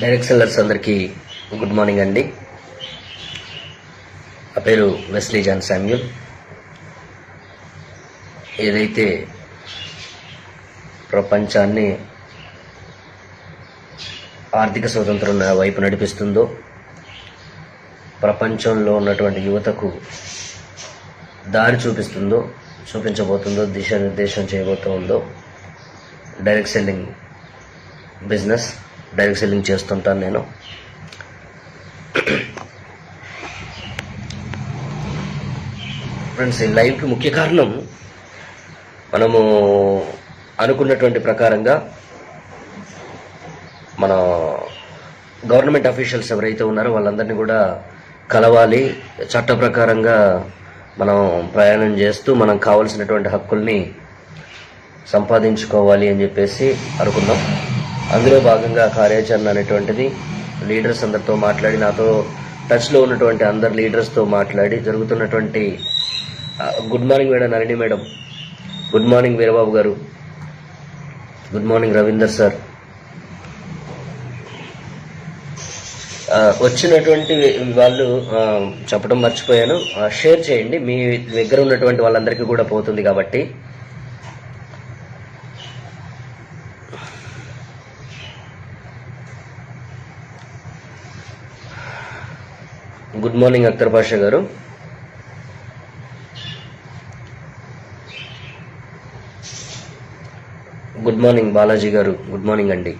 Direct sellers అందరికీ good morning అండి. నా పేరు వెస్లీ జాన్ శామ్యూల్. ఏదైతే ప్రపంచాన్ని ఆర్థిక స్వతంత్రం వైపు నడిపిస్తుందో, ప్రపంచంలో ఉన్నటువంటి యువతకు దారి చూపించబోతుందో, దిశానిర్దేశం చేయబోతుందో direct selling business, direct selling చేస్తుంటాను నేను. ఫ్రెండ్స్, ఈ లైవ్కి ముఖ్య కారణం మనము అనుకున్నటువంటి ప్రకారంగా మన గవర్నమెంట్ అఫీషియల్స్ ఎవరైతే ఉన్నారో వాళ్ళందరినీ కూడా కలవాలి, చట్ట ప్రకారంగా మనం ప్రయాణం చేస్తూ మనం కావలసినటువంటి హక్కుల్ని సంపాదించుకోవాలి అని చెప్పేసి అనుకున్నాం. అందులో భాగంగా కార్యాచరణ అనేటువంటిది లీడర్స్ అందరితో మాట్లాడి, నాతో టచ్లో ఉన్నటువంటి అందరు లీడర్స్తో మాట్లాడి జరుగుతున్నటువంటి good morning madam Nalini madam, good morning Veerababu గారు, గుడ్ మార్నింగ్ రవీందర్ సార్, వచ్చినటువంటి వాళ్ళు చెప్పడం మర్చిపోయాను, షేర్ చేయండి, మీ దగ్గర ఉన్నటువంటి వాళ్ళందరికీ కూడా పోతుంది కాబట్టి. గుడ్ మార్నింగ్ అఖ్తర్ పాషా గారు, గుడ్ మార్నింగ్ బాలాజీ గారు, గుడ్ మార్నింగ్ అండి.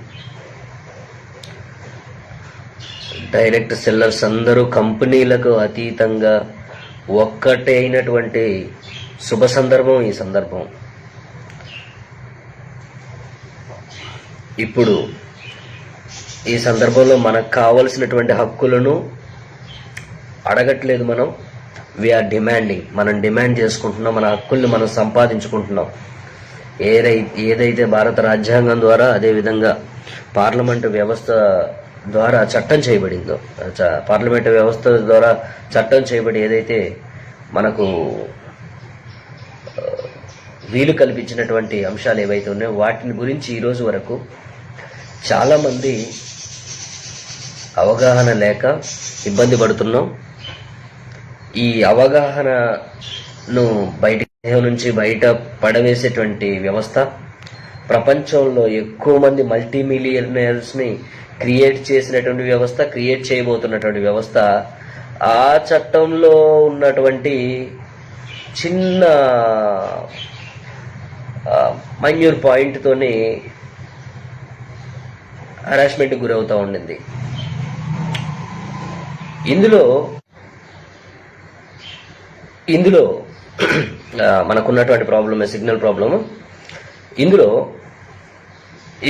డైరెక్ట్ సెల్లర్స్ అందరూ కంపెనీలకు అతీతంగా ఒక్కటే అయినటువంటి శుభ సందర్భం ఈ సందర్భం. ఇప్పుడు ఈ సందర్భంలో మనకు కావలసినటువంటి హక్కులను అడగట్లేదు, వీఆర్ డిమాండింగ్. మనం డిమాండ్ చేసుకుంటున్నాం, మన హక్కుల్ని మనం సంపాదించుకుంటున్నాం. ఏదైతే భారత రాజ్యాంగం ద్వారా, అదేవిధంగా పార్లమెంటు వ్యవస్థ ద్వారా చట్టం చేయబడిందో, పార్లమెంటు వ్యవస్థ ద్వారా చట్టం చేయబడి ఏదైతే మనకు వీలు కల్పించినటువంటి అంశాలు ఏవైతే ఉన్నాయో వాటిని గురించి ఈరోజు వరకు చాలామంది అవగాహన లేక ఇబ్బంది పడుతున్నాం. ఈ అవగాహనను నుంచి బయట పడవేసేటువంటి వ్యవస్థ, ప్రపంచంలో ఎక్కువ మంది మల్టీ మిలియనర్స్ని క్రియేట్ చేసినటువంటి వ్యవస్థ, క్రియేట్ చేయబోతున్నటువంటి వ్యవస్థ, ఆ చట్టంలో ఉన్నటువంటి చిన్న మైన్యూర్ పాయింట్తోని హరాస్మెంట్కి గురవుతూ ఉండింది. ఇందులో మనకున్నటువంటి ప్రాబ్లమే సిగ్నల్ ప్రాబ్లము. ఇందులో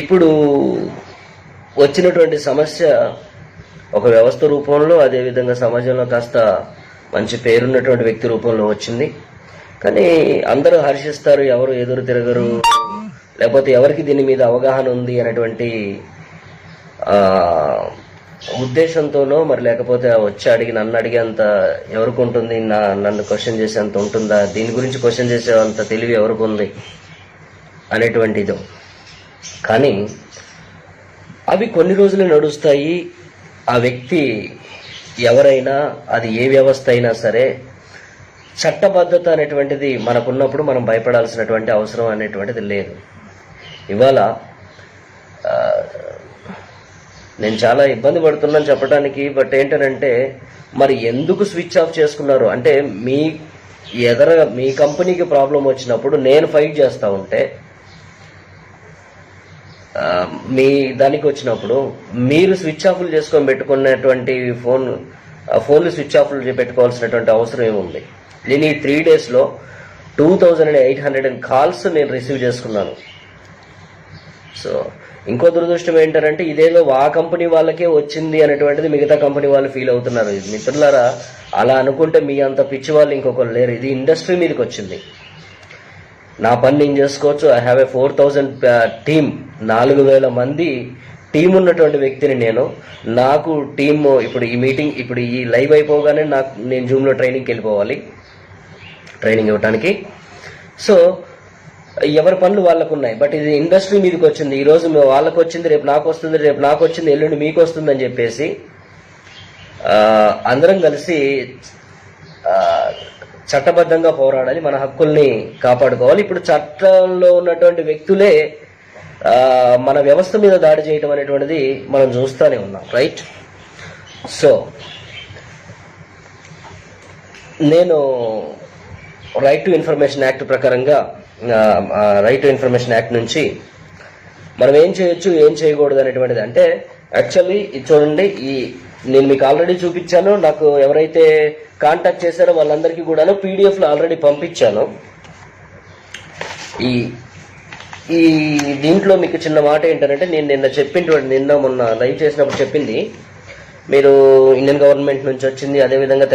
ఇప్పుడు వచ్చినటువంటి సమస్య ఒక వ్యవస్థ రూపంలో, అదేవిధంగా సమాజంలో కాస్త మంచి పేరున్నటువంటి వ్యక్తి రూపంలో వచ్చింది. కానీ అందరూ హర్షిస్తారు, ఎవరు ఎదురు తిరగరు, లేకపోతే ఎవరికి దీని మీద అవగాహన ఉంది అనేటువంటి ఉద్దేశంతోనో, మరి లేకపోతే వచ్చి నన్ను అడిగేంత ఎవరికి ఉంటుంది, నన్ను క్వశ్చన్ చేసేంత ఉంటుందా, దీని గురించి క్వశ్చన్ చేసేంత తెలివి ఎవరికి ఉంది అనేటువంటిదో. కానీ అవి కొన్ని రోజులు నడుస్తాయి. ఆ వ్యక్తి ఎవరైనా, అది ఏ వ్యవస్థ అయినా సరే, చట్టబద్ధత అనేటువంటిది మనకున్నప్పుడు మనం భయపడాల్సినటువంటి అవసరం అనేటువంటిది లేదు. ఇవాళ నేను చాలా ఇబ్బంది పడుతున్నాను చెప్పడానికి. బట్ ఏంటనంటే, మరి ఎందుకు స్విచ్ ఆఫ్ చేసుకున్నారు అంటే, మీ కంపెనీకి ప్రాబ్లం వచ్చినప్పుడు నేను ఫైట్ చేస్తూ ఉంటే, మీ దానికి వచ్చినప్పుడు మీరు స్విచ్ ఆఫ్లు చేసుకొని పెట్టుకున్నటువంటి ఫోన్లు స్విచ్ ఆఫ్లు పెట్టుకోవాల్సినటువంటి అవసరం ఏముంది? నేను ఈ 3 daysలో 2800 కాల్స్ నేను రిసీవ్ చేసుకున్నాను. సో ఇంకో దురదృష్టం ఏంటంటే, ఇదేదో ఆ కంపెనీ వాళ్ళకే వచ్చింది అనేటువంటిది మిగతా కంపెనీ వాళ్ళు ఫీల్ అవుతున్నారు. మిత్రులారా, అలా అనుకుంటే మీ అంత పిచ్చి వాళ్ళు ఇంకొకరు లేరు. ఇది ఇండస్ట్రీ మీదకి వచ్చింది. నా పని నేను చేసుకోవచ్చు. ఐ హ్యావ్ ఏ 4000 టీమ్, 4000 మంది టీం ఉన్నటువంటి వ్యక్తిని నేను. నాకు టీమ్ ఇప్పుడు ఈ లైవ్ అయిపోగానే నేను జూమ్లో ట్రైనింగ్కి వెళ్ళిపోవాలి, ట్రైనింగ్ ఇవ్వడానికి. సో ఎవరి పనులు వాళ్ళకు ఉన్నాయి. బట్ ఇది ఇండస్ట్రీ మీదకి వచ్చింది. ఈ రోజు వాళ్ళకు వచ్చింది, రేపు నాకు వస్తుంది, రేపు నాకు వచ్చింది, ఎల్లుండి మీకు వస్తుందని చెప్పేసి అందరం కలిసి చట్టబద్ధంగా పోరాడాలి, మన హక్కుల్ని కాపాడుకోవాలి. ఇప్పుడు చట్టంలో ఉన్నటువంటి వ్యక్తులే మన వ్యవస్థ మీద దాడి చేయడం అనేటువంటిది మనం చూస్తూనే ఉన్నాం, రైట్? సో నేను రైట్ టు ఇన్ఫర్మేషన్ యాక్ట్ ప్రకారంగా రైట్ టు ఇన్ఫర్మేషన్ యాక్ట్ నుంచి మనం ఏం చేయొచ్చు, ఏం చేయకూడదు అనేటువంటిది, అంటే యాక్చువల్లీ ఇది చూడండి, నేను మీకు ఆల్రెడీ చూపించాను. నాకు ఎవరైతే కాంటాక్ట్ చేశారో వాళ్ళందరికీ కూడా పీడిఎఫ్లో ఆల్రెడీ పంపించాను. ఈ దీంట్లో మీకు చిన్న మాట ఏంటంటే, నేను నిన్న మొన్న లైవ్ చేసినప్పుడు చెప్పింది, మీరు ఇండియన్ గవర్నమెంట్ నుంచి వచ్చింది, అదేవిధంగా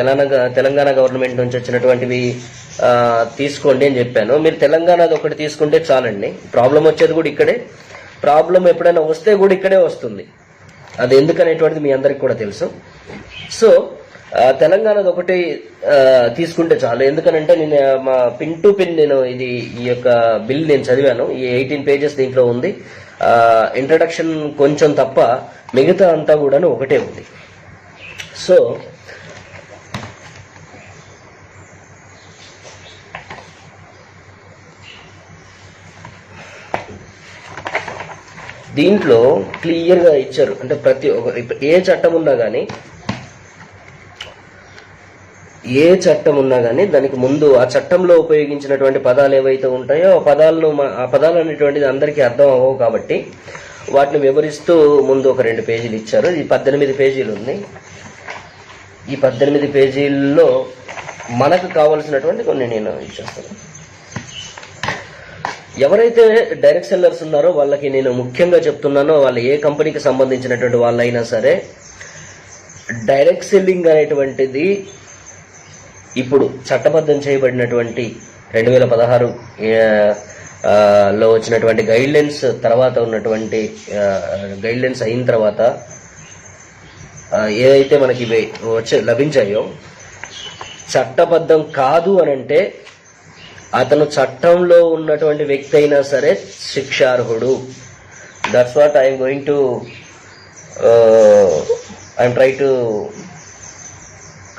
తెలంగాణ గవర్నమెంట్ నుంచి వచ్చినటువంటివి తీసుకోండి అని చెప్పాను. మీరు తెలంగాణది ఒకటి తీసుకుంటే చాలండి. ప్రాబ్లం వచ్చేది కూడా ఇక్కడే, ప్రాబ్లం ఎప్పుడైనా వస్తే కూడా ఇక్కడే వస్తుంది. అది ఎందుకనేటువంటిది మీ అందరికి కూడా తెలుసు. సో తెలంగాణది ఒకటి తీసుకుంటే చాలు. ఎందుకనంటే నేను మా పిన్ టు పిన్ ఈ యొక్క బిల్ నేను చదివాను. ఈ 18 పేజెస్ దీంట్లో ఉంది. ఇంట్రడక్షన్ కొంచెం తప్ప మిగతా అంతా కూడాను ఒకటే ఉంది. సో దీంట్లో క్లియర్గా ఇచ్చారు. అంటే ప్రతి ఒక్క ఏ చట్టం ఉన్నా కానీ దానికి ముందు ఆ చట్టంలో ఉపయోగించినటువంటి పదాలు ఏవైతే ఉంటాయో ఆ పదాలు అనేటువంటిది అందరికీ అర్థం అవ్వవు. కాబట్టి వాటిని వివరిస్తూ ముందు ఒక 2 పేజీలు ఇచ్చారు. ఈ 18 పేజీలు ఉంది. ఈ 18 పేజీల్లో మనకు కావలసినటువంటి కొన్ని నేను ఇచ్చేస్తాను. ఎవరైతే డైరెక్ట్ సెల్లర్స్ ఉన్నారో వాళ్ళకి నేను ముఖ్యంగా చెప్తున్నానో, వాళ్ళు ఏ కంపెనీకి సంబంధించినటువంటి వాళ్ళైనా సరే, డైరెక్ట్ సెల్లింగ్ అనేటువంటిది ఇప్పుడు చట్టబద్ధం చేయబడినటువంటి 2016 లో వచ్చినటువంటి గైడ్లైన్స్ తర్వాత ఉన్నటువంటి గైడ్లైన్స్ అయిన తర్వాత ఏదైతే మనకి లభించాయో, చట్టబద్ధం కాదు అనంటే అతను చట్టంలో ఉన్నటువంటి వ్యక్తి అయినా సరే శిక్షార్హుడు. That's what I'm going to I'm try to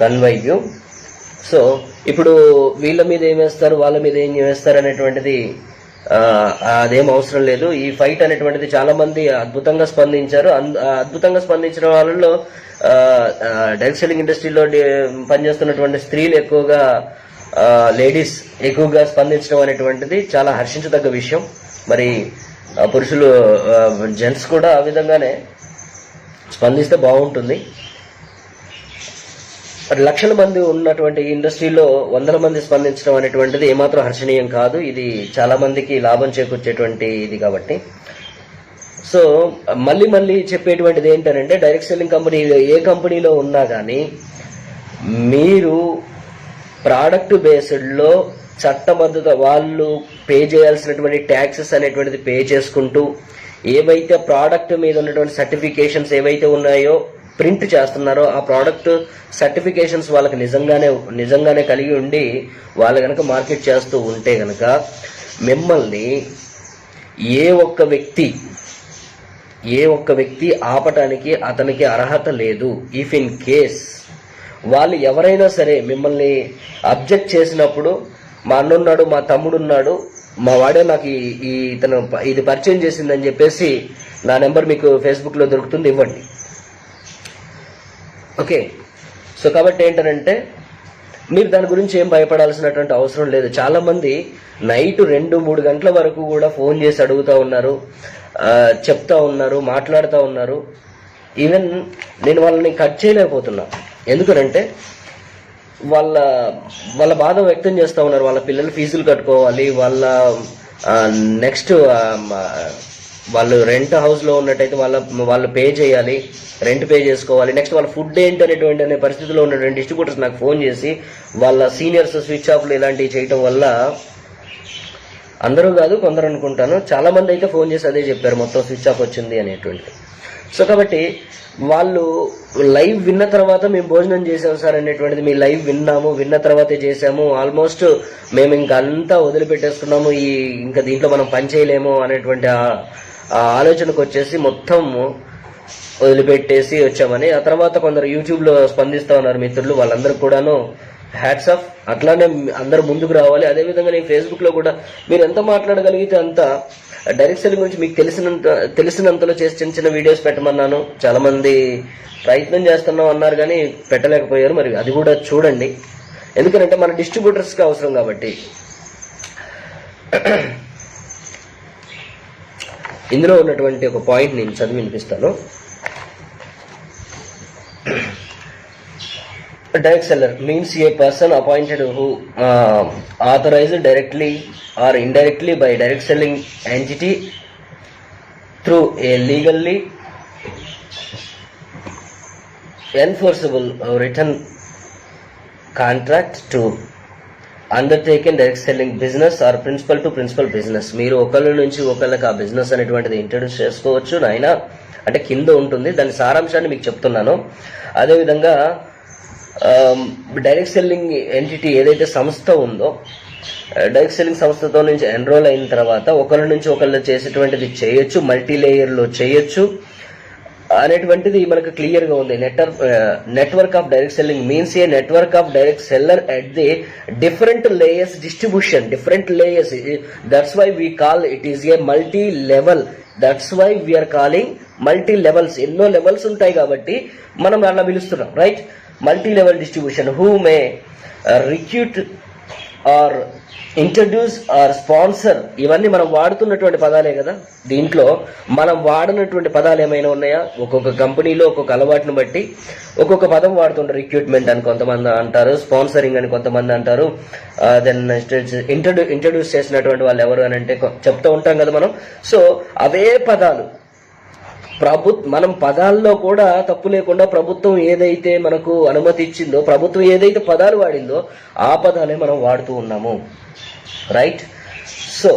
convey you. So ఇప్పుడు వీళ్ళ మీద ఏం వేస్తారు, వాళ్ళ మీద ఏం వేస్తారు అనేటువంటిది అదేం అవసరం లేదు. ఈ ఫైట్ అనేటువంటిది చాలా మంది అద్భుతంగా స్పందించారు. అద్భుతంగా స్పందించిన వాళ్ళలో డైరెక్ట్ సెల్లింగ్ ఇండస్ట్రీలో పనిచేస్తున్నటువంటి స్త్రీలు ఎక్కువగా, లేడీస్ ఎక్కువగా స్పందించడం అనేటువంటిది చాలా హర్షించదగ్గ విషయం. మరి పురుషులు, జెంట్స్ కూడా ఆ విధంగానే స్పందిస్తే బాగుంటుంది. మరి లక్షల మంది ఉన్నటువంటి ఇండస్ట్రీలో 100 మంది స్పందించడం అనేటువంటిది ఏమాత్రం హర్షణీయం కాదు. ఇది చాలా మందికి లాభం చేకూర్చేటువంటి ఇది కాబట్టి. సో మళ్ళీ చెప్పేటువంటిది ఏంటంటే, డైరెక్ట్ సెల్లింగ్ కంపెనీ ఏ కంపెనీలో ఉన్నా కానీ మీరు ప్రోడక్ట్ బేస్డ్లో చట్టబద్ధత వాళ్ళు పే చేయాల్సినటువంటి ట్యాక్సెస్ అనేటువంటిది పే చేసుకుంటూ, ఏవైతే ప్రోడక్ట్ మీద ఉన్నటువంటి సర్టిఫికేషన్స్ ఏవైతే ఉన్నాయో ప్రింట్ చేస్తున్నారో ఆ ప్రోడక్ట్ సర్టిఫికేషన్స్ వాళ్ళకి నిజంగానే కలిగి ఉండి వాళ్ళు కనుక మార్కెట్ చేస్తూ ఉంటే కనుక మిమ్మల్ని ఏ ఒక్క వ్యక్తి ఆపటానికి అతనికి అర్హత లేదు. ఇఫ్ ఇన్ కేస్ వాళ్ళు ఎవరైనా సరే మిమ్మల్ని అబ్జెక్ట్ చేసినప్పుడు, మా అన్నున్నాడు, మా తమ్ముడున్నాడు, మా వాడే నాకు ఇతను ఇది పరిచయం చేసిందని చెప్పేసి నా నెంబర్ మీకు ఫేస్బుక్లో దొరుకుతుంది, ఇవ్వండి. ఓకే. సో కాబట్టి ఏంటంటే మీరు దాని గురించి ఏం భయపడాల్సినటువంటి అవసరం లేదు. చాలా మంది నైట్ 2-3 గంటల వరకు కూడా ఫోన్ చేసి అడుగుతూ ఉన్నారు, చెప్తా ఉన్నారు, మాట్లాడుతూ ఉన్నారు. ఈవెన్ నేను వాళ్ళని కట్ చేయలేకపోతున్నా. ఎందుకనంటే వాళ్ళ బాధ వ్యక్తం చేస్తూ ఉన్నారు. వాళ్ళ పిల్లలు ఫీజులు కట్టుకోవాలి, నెక్స్ట్ వాళ్ళు రెంట్ హౌస్లో ఉన్నట్టయితే వాళ్ళు పే చేయాలి, రెంట్ పే చేసుకోవాలి. నెక్స్ట్ వాళ్ళ ఫుడ్ ఏంటనేటువంటి పరిస్థితిలో ఉన్నటువంటి డిస్ట్రిబ్యూటర్స్ నాకు ఫోన్ చేసి వాళ్ళ సీనియర్స్ స్విచ్ ఆఫ్లు ఇలాంటివి చేయటం వల్ల, అందరూ కాదు కొందరు అనుకుంటాను, చాలా మంది అయితే ఫోన్ చేసి అదే చెప్పారు, మొత్తం స్విచ్ ఆఫ్ వచ్చింది అనేటువంటి. సో కాబట్టి వాళ్ళు లైవ్ విన్న తర్వాత మేము భోజనం చేసాం సార్ అనేటువంటిది, మీ లైవ్ విన్న తర్వాతే చేసాము, ఆల్మోస్ట్ మేము ఇంకా అంతా వదిలిపెట్టేసుకున్నాము, ఇంకా దీంట్లో మనం పని చేయలేము అనేటువంటి ఆలోచనకు వచ్చేసి మొత్తం వదిలిపెట్టేసి వచ్చామని. ఆ తర్వాత కొందరు యూట్యూబ్లో స్పందిస్తూ ఉన్నారు మిత్రులు, వాళ్ళందరూ కూడాను హ్యాట్స్ ఆఫ్. అట్లానే అందరు ముందుకు రావాలి. అదేవిధంగా నేను ఫేస్బుక్లో కూడా మీరు ఎంత మాట్లాడగలిగితే అంత డైరెక్ట్ సెల్లింగ్ గురించి మీకు తెలిసినంతలో చేసి చిన్న చిన్న వీడియోస్ పెట్టమన్నాను. చాలా మంది ప్రయత్నం చేస్తున్నాం అన్నారు కానీ పెట్టలేకపోయారు. మరి అది కూడా చూడండి, ఎందుకంటే మన డిస్ట్రిబ్యూటర్స్కి అవసరం కాబట్టి. ఇందులో ఉన్నటువంటి ఒక పాయింట్ నేను చదివి వినిపిస్తాను. Direct seller means a person appointed who authorized directly or indirectly by direct selling entity through a legally enforceable written contract to undertaken direct selling business or principal to principal business. మీరు ఒకళ్ళ నుంచి ఒకళ్ళకి ఆ business అనేటువంటిది introduce చేసుకోవచ్చు నాయన, అంటే కింద ఉంటుంది. దాని సారాంశాన్ని మీకు చెప్తున్నాను. అదేవిధంగా డైరెక్ట్ సెల్లింగ్ ఎంటిటీ ఏదైతే సంస్థ ఉందో, డైరెక్ట్ సెల్లింగ్ సంస్థతో నుంచి ఎన్రోల్ అయిన తర్వాత ఒకళ్ళ నుంచి ఒకళ్ళు చేసేటువంటిది చేయొచ్చు, మల్టీ లేయర్లో చేయొచ్చు అనేటువంటిది మనకు క్లియర్గా ఉంది. Network of direct selling means a network of direct seller at the different layers distribution, different layers. That's why we call it is a multi level. That's why we are calling multi levels. ఎన్నో levels ఉంటాయి కాబట్టి మనం అలా పిలుస్తున్నాం, right? Multi level distribution. Who may recruit or introduce or sponsor, ఇవన్నీ మనం వాడుతున్నటువంటి పదాలే కదా. దీంట్లో మనం వాడినటువంటి పదాలు ఏమైనా ఉన్నాయా? ఒక్కొక్క కంపెనీలో ఒక్కొక్క అలవాటును బట్టి ఒక్కొక్క పదం వాడుతుంటారు. రిక్రూట్మెంట్ అని కొంతమంది అంటారు, స్పాన్సరింగ్ అని కొంతమంది అంటారు. దెన్ ఇంట్రడ్యూస్ చేసినటువంటి వాళ్ళు ఎవరు అని అంటే చెప్తూ ఉంటాం కదా మనం. సో అవే పదాలు మనం పదాల్లో కూడా తప్పు లేకుండా ప్రభుత్వం ఏదైతే మనకు అనుమతి ఇచ్చిందో, ప్రభుత్వం ఏదైతే పదాలు వాడిందో ఆ పదాలే మనం వాడుతూ ఉన్నాము, రైట్? సో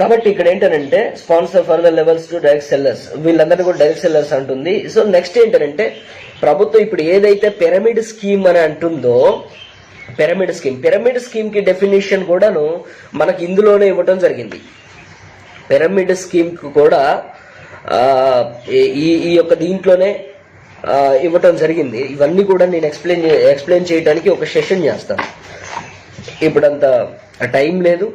కాబట్టి ఇక్కడ ఏంటంటే sponsor for the levels to direct sellers, వీళ్ళందరినీ కూడా డైరెక్ట్ సెల్లర్స్ అంటుంది. సో నెక్స్ట్ ఏంటంటే ప్రభుత్వం ఇప్పుడు ఏదైతే పిరమిడ్ స్కీమ్ అని అంటుందో, పిరమిడ్ స్కీమ్ కి డెఫినేషన్ కూడాను మనకి ఇందులోనే ఇవ్వటం జరిగింది. పిరమిడ్ స్కీమ్ కు కూడా ఈ యొక్క దీంట్లోనే ఇవ్వటం జరిగింది. ఇవన్నీ కూడా నేను ఎక్స్ప్లెయిన్ చేయడానికి ఒక సెషన్ చేస్తాను. ఇప్పుడంత టైం లేదు.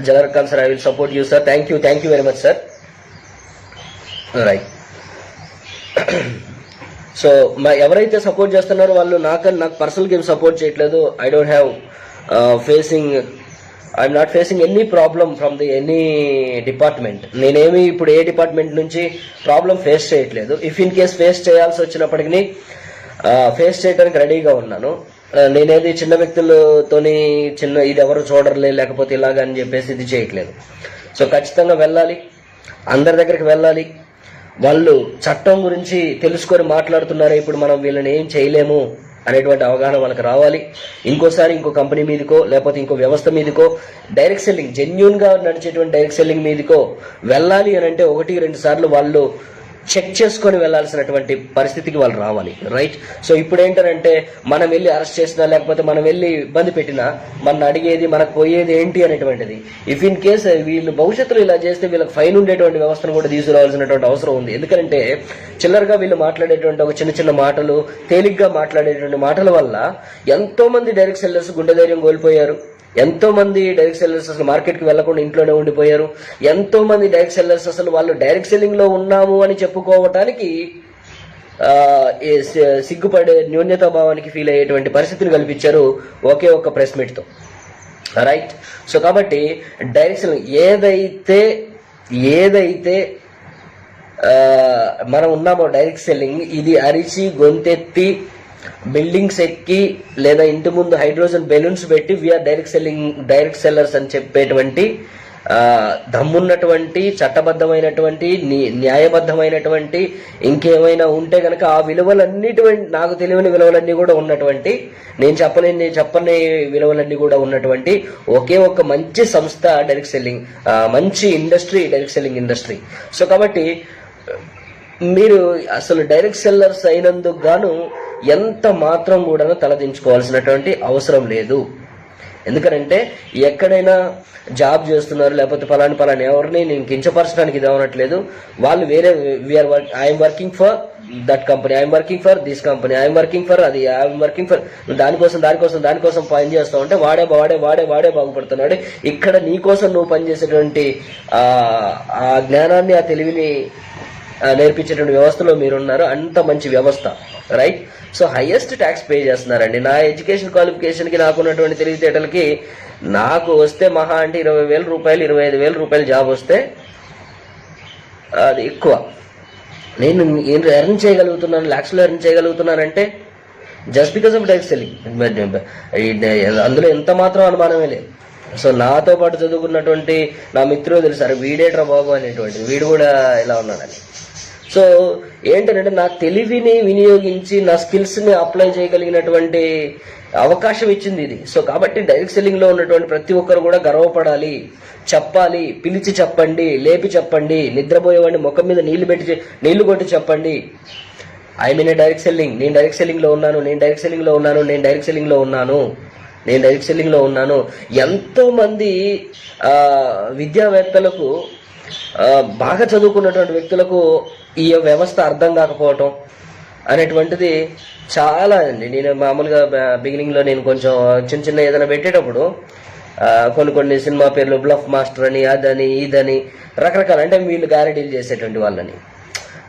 Jailer Khan sir, I will support you sir. Thank you very much sir. Right. So ఎవరైతే సపోర్ట్ చేస్తున్నారో వాళ్ళు నాకు పర్సనల్గా ఏం సపోర్ట్ చేయట్లేదు. I'm not facing any problem from the any department. నేనేమి ఇప్పుడు ఏ డిపార్ట్మెంట్ నుంచి ప్రాబ్లం ఫేస్ చేయట్లేదు. ఇఫ్ ఇన్ కేస్ ఫేస్ చేయాల్సి వచ్చినప్పటికీ ఫేస్ చేయడానికి రెడీగా ఉన్నాను. నేనేది చిన్న వ్యక్తులతోని ఇది ఎవరు చూడర్లే లేకపోతే ఇలాగా అని చెప్పేసి ఇది చేయట్లేదు. సో ఖచ్చితంగా వెళ్ళాలి, అందరి దగ్గరికి వెళ్ళాలి. వాళ్ళు చట్టం గురించి తెలుసుకొని మాట్లాడుతున్నారే, ఇప్పుడు మనం వీళ్ళని ఏం చేయలేము అనేటువంటి అవగాహన వాళ్ళకి రావాలి. ఇంకోసారి ఇంకో కంపెనీ మీదకో లేకపోతే ఇంకో వ్యవస్థ మీదకో డైరెక్ట్ సెల్లింగ్, జెన్యూన్ గా నడిచేటువంటి డైరెక్ట్ సెల్లింగ్ మీదకో వెళ్ళాలి అని అంటే 1-2 సార్లు వాళ్ళు చెక్ చేసుకొని వెళ్లాల్సినటువంటి పరిస్థితికి వాళ్ళు రావాలి, రైట్? సో ఇప్పుడు ఏంటంటే మనం వెళ్ళి అరెస్ట్ చేసినా లేకపోతే మనం వెళ్ళి ఇబ్బంది పెట్టినా మన అడిగేది మనకు పోయేది ఏంటి అనేటువంటిది. ఇఫ్ ఇన్ కేస్ వీళ్ళు భవిష్యత్తులో ఇలా చేస్తే వీళ్ళకి ఫైన్ ఉండేటువంటి వ్యవస్థను కూడా తీసుకురావాల్సినటువంటి అవసరం ఉంది. ఎందుకంటే చిల్లరగా వీళ్ళు మాట్లాడేటువంటి ఒక చిన్న మాటలు, తేలిగ్గా మాట్లాడేటువంటి మాటల వల్ల ఎంతో మంది డైరెక్ట్ సెల్లర్స్ గుండె ధైర్యం కోల్పోయారు. ఎంతో మంది డైరెక్ట్ సెల్లర్స్ అసలు మార్కెట్కి వెళ్లకుండా ఇంట్లోనే ఉండిపోయారు. ఎంతో మంది డైరెక్ట్ సెల్లర్స్ అసలు వాళ్ళు డైరెక్ట్ సెల్లింగ్ లో ఉన్నాము అని చెప్పుకోవటానికి సిగ్గుపడే న్యూన్యతాభావానికి ఫీల్ అయ్యేటువంటి పరిస్థితిని కల్పించారు ఒకే ఒక్క ప్రెస్ మీట్ తో, రైట్? సో కాబట్టి డైరెక్ట్ సెల్లింగ్ ఏదైతే మనం ఉన్నామో డైరెక్ట్ సెల్లింగ్, ఇది అరిచి గొంతెత్తి బిల్డింగ్స్ ఎక్కి లేదా ఇంటి ముందు హైడ్రోజన్ బెలూన్స్ పెట్టి వీఆర్ డైరెక్ట్ సెల్లర్స్ అని చెప్పేటువంటి దమ్మున్నటువంటి చట్టబద్ధమైనటువంటి న్యాయబద్ధమైనటువంటి ఇంకేమైనా ఉంటే కనుక ఆ విలువలన్నిటువంటి నాకు తెలియని విలువలన్నీ కూడా ఉన్నటువంటి నేను చెప్పని విలువలన్నీ కూడా ఉన్నటువంటి ఒకే ఒక మంచి సంస్థ డైరెక్ట్ సెల్లింగ్, మంచి industry direct selling industry. So కాబట్టి మీరు అసలు డైరెక్ట్ సెల్లర్స్ అయినందుకు గాను ఎంత మాత్రం కూడా తలదించుకోవాల్సినటువంటి అవసరం లేదు. ఎందుకంటే ఎక్కడైనా జాబ్ చేస్తున్నారు లేకపోతే పలాని ఎవరిని నేను కించపరచడానికి ఇది అవనట్లేదు. వాళ్ళు వేరే I'm working for that company, I'm working for this company, I'm working for అది, ఐఎమ్ వర్కింగ్ ఫర్ దానికోసం పని చేస్తావు అంటే వాడే బాగుపడుతున్నాడు. ఇక్కడ నీకోసం నువ్వు పనిచేసేటువంటి ఆ జ్ఞానాన్ని ఆ తెలివిని నేర్పించేటువంటి వ్యవస్థలో మీరున్నారు. అంత మంచి వ్యవస్థ, right? So highest tax pay చేస్తున్నారండి. నా ఎడ్యుకేషన్ క్వాలిఫికేషన్కి నాకున్నటువంటి తెలివితేటలకి నాకు వస్తే మహా అంటే 20,000 రూపాయలు 25,000 రూపాయలు జాబ్ వస్తే అది ఎక్కువ. నేను ఎర్న్ చేయగలుగుతున్నాను, లాక్స్లో ఎర్న్ చేయగలుగుతున్నానంటే just because of direct selling. అందులో ఎంత మాత్రం అనుమానమే లేదు. సో నాతో పాటు చదువుకున్నటువంటి నా మిత్రులు తెలుసారు, వీడేట్రా బాబు అనేటువంటి, వీడు కూడా ఇలా ఉన్నాడని. సో ఏంటంటే నా తెలివిని వినియోగించి నా స్కిల్స్ని అప్లై చేయగలిగినటువంటి అవకాశం ఇచ్చింది ఇది. సో కాబట్టి డైరెక్ట్ సెల్లింగ్లో ఉన్నటువంటి ప్రతి ఒక్కరు కూడా గర్వపడాలి, చెప్పాలి, పిలిచి చెప్పండి, లేపి చెప్పండి, నిద్రపోయేవాడిని ముఖం మీద నీళ్లు కొట్టి చెప్పండి, ఐ మీన్ డైరెక్ట్ సెల్లింగ్, నేను డైరెక్ట్ సెల్లింగ్లో ఉన్నాను. ఎంతో మంది విద్యావేత్తలకు, బాగా చదువుకున్నటువంటి వ్యక్తులకు ఈ వ్యవస్థ అర్థం కాకపోవటం అనేటువంటిది చాలా అండి. నేను మామూలుగా బిగినింగ్లో నేను కొంచెం చిన్న ఏదైనా పెట్టేటప్పుడు కొన్ని సినిమా పేర్లు, బ్లఫ్ మాస్టర్ అని, అదని ఇదని రకరకాల, అంటే వీళ్ళు గ్యారెంటీలు చేసేటువంటి వాళ్ళని.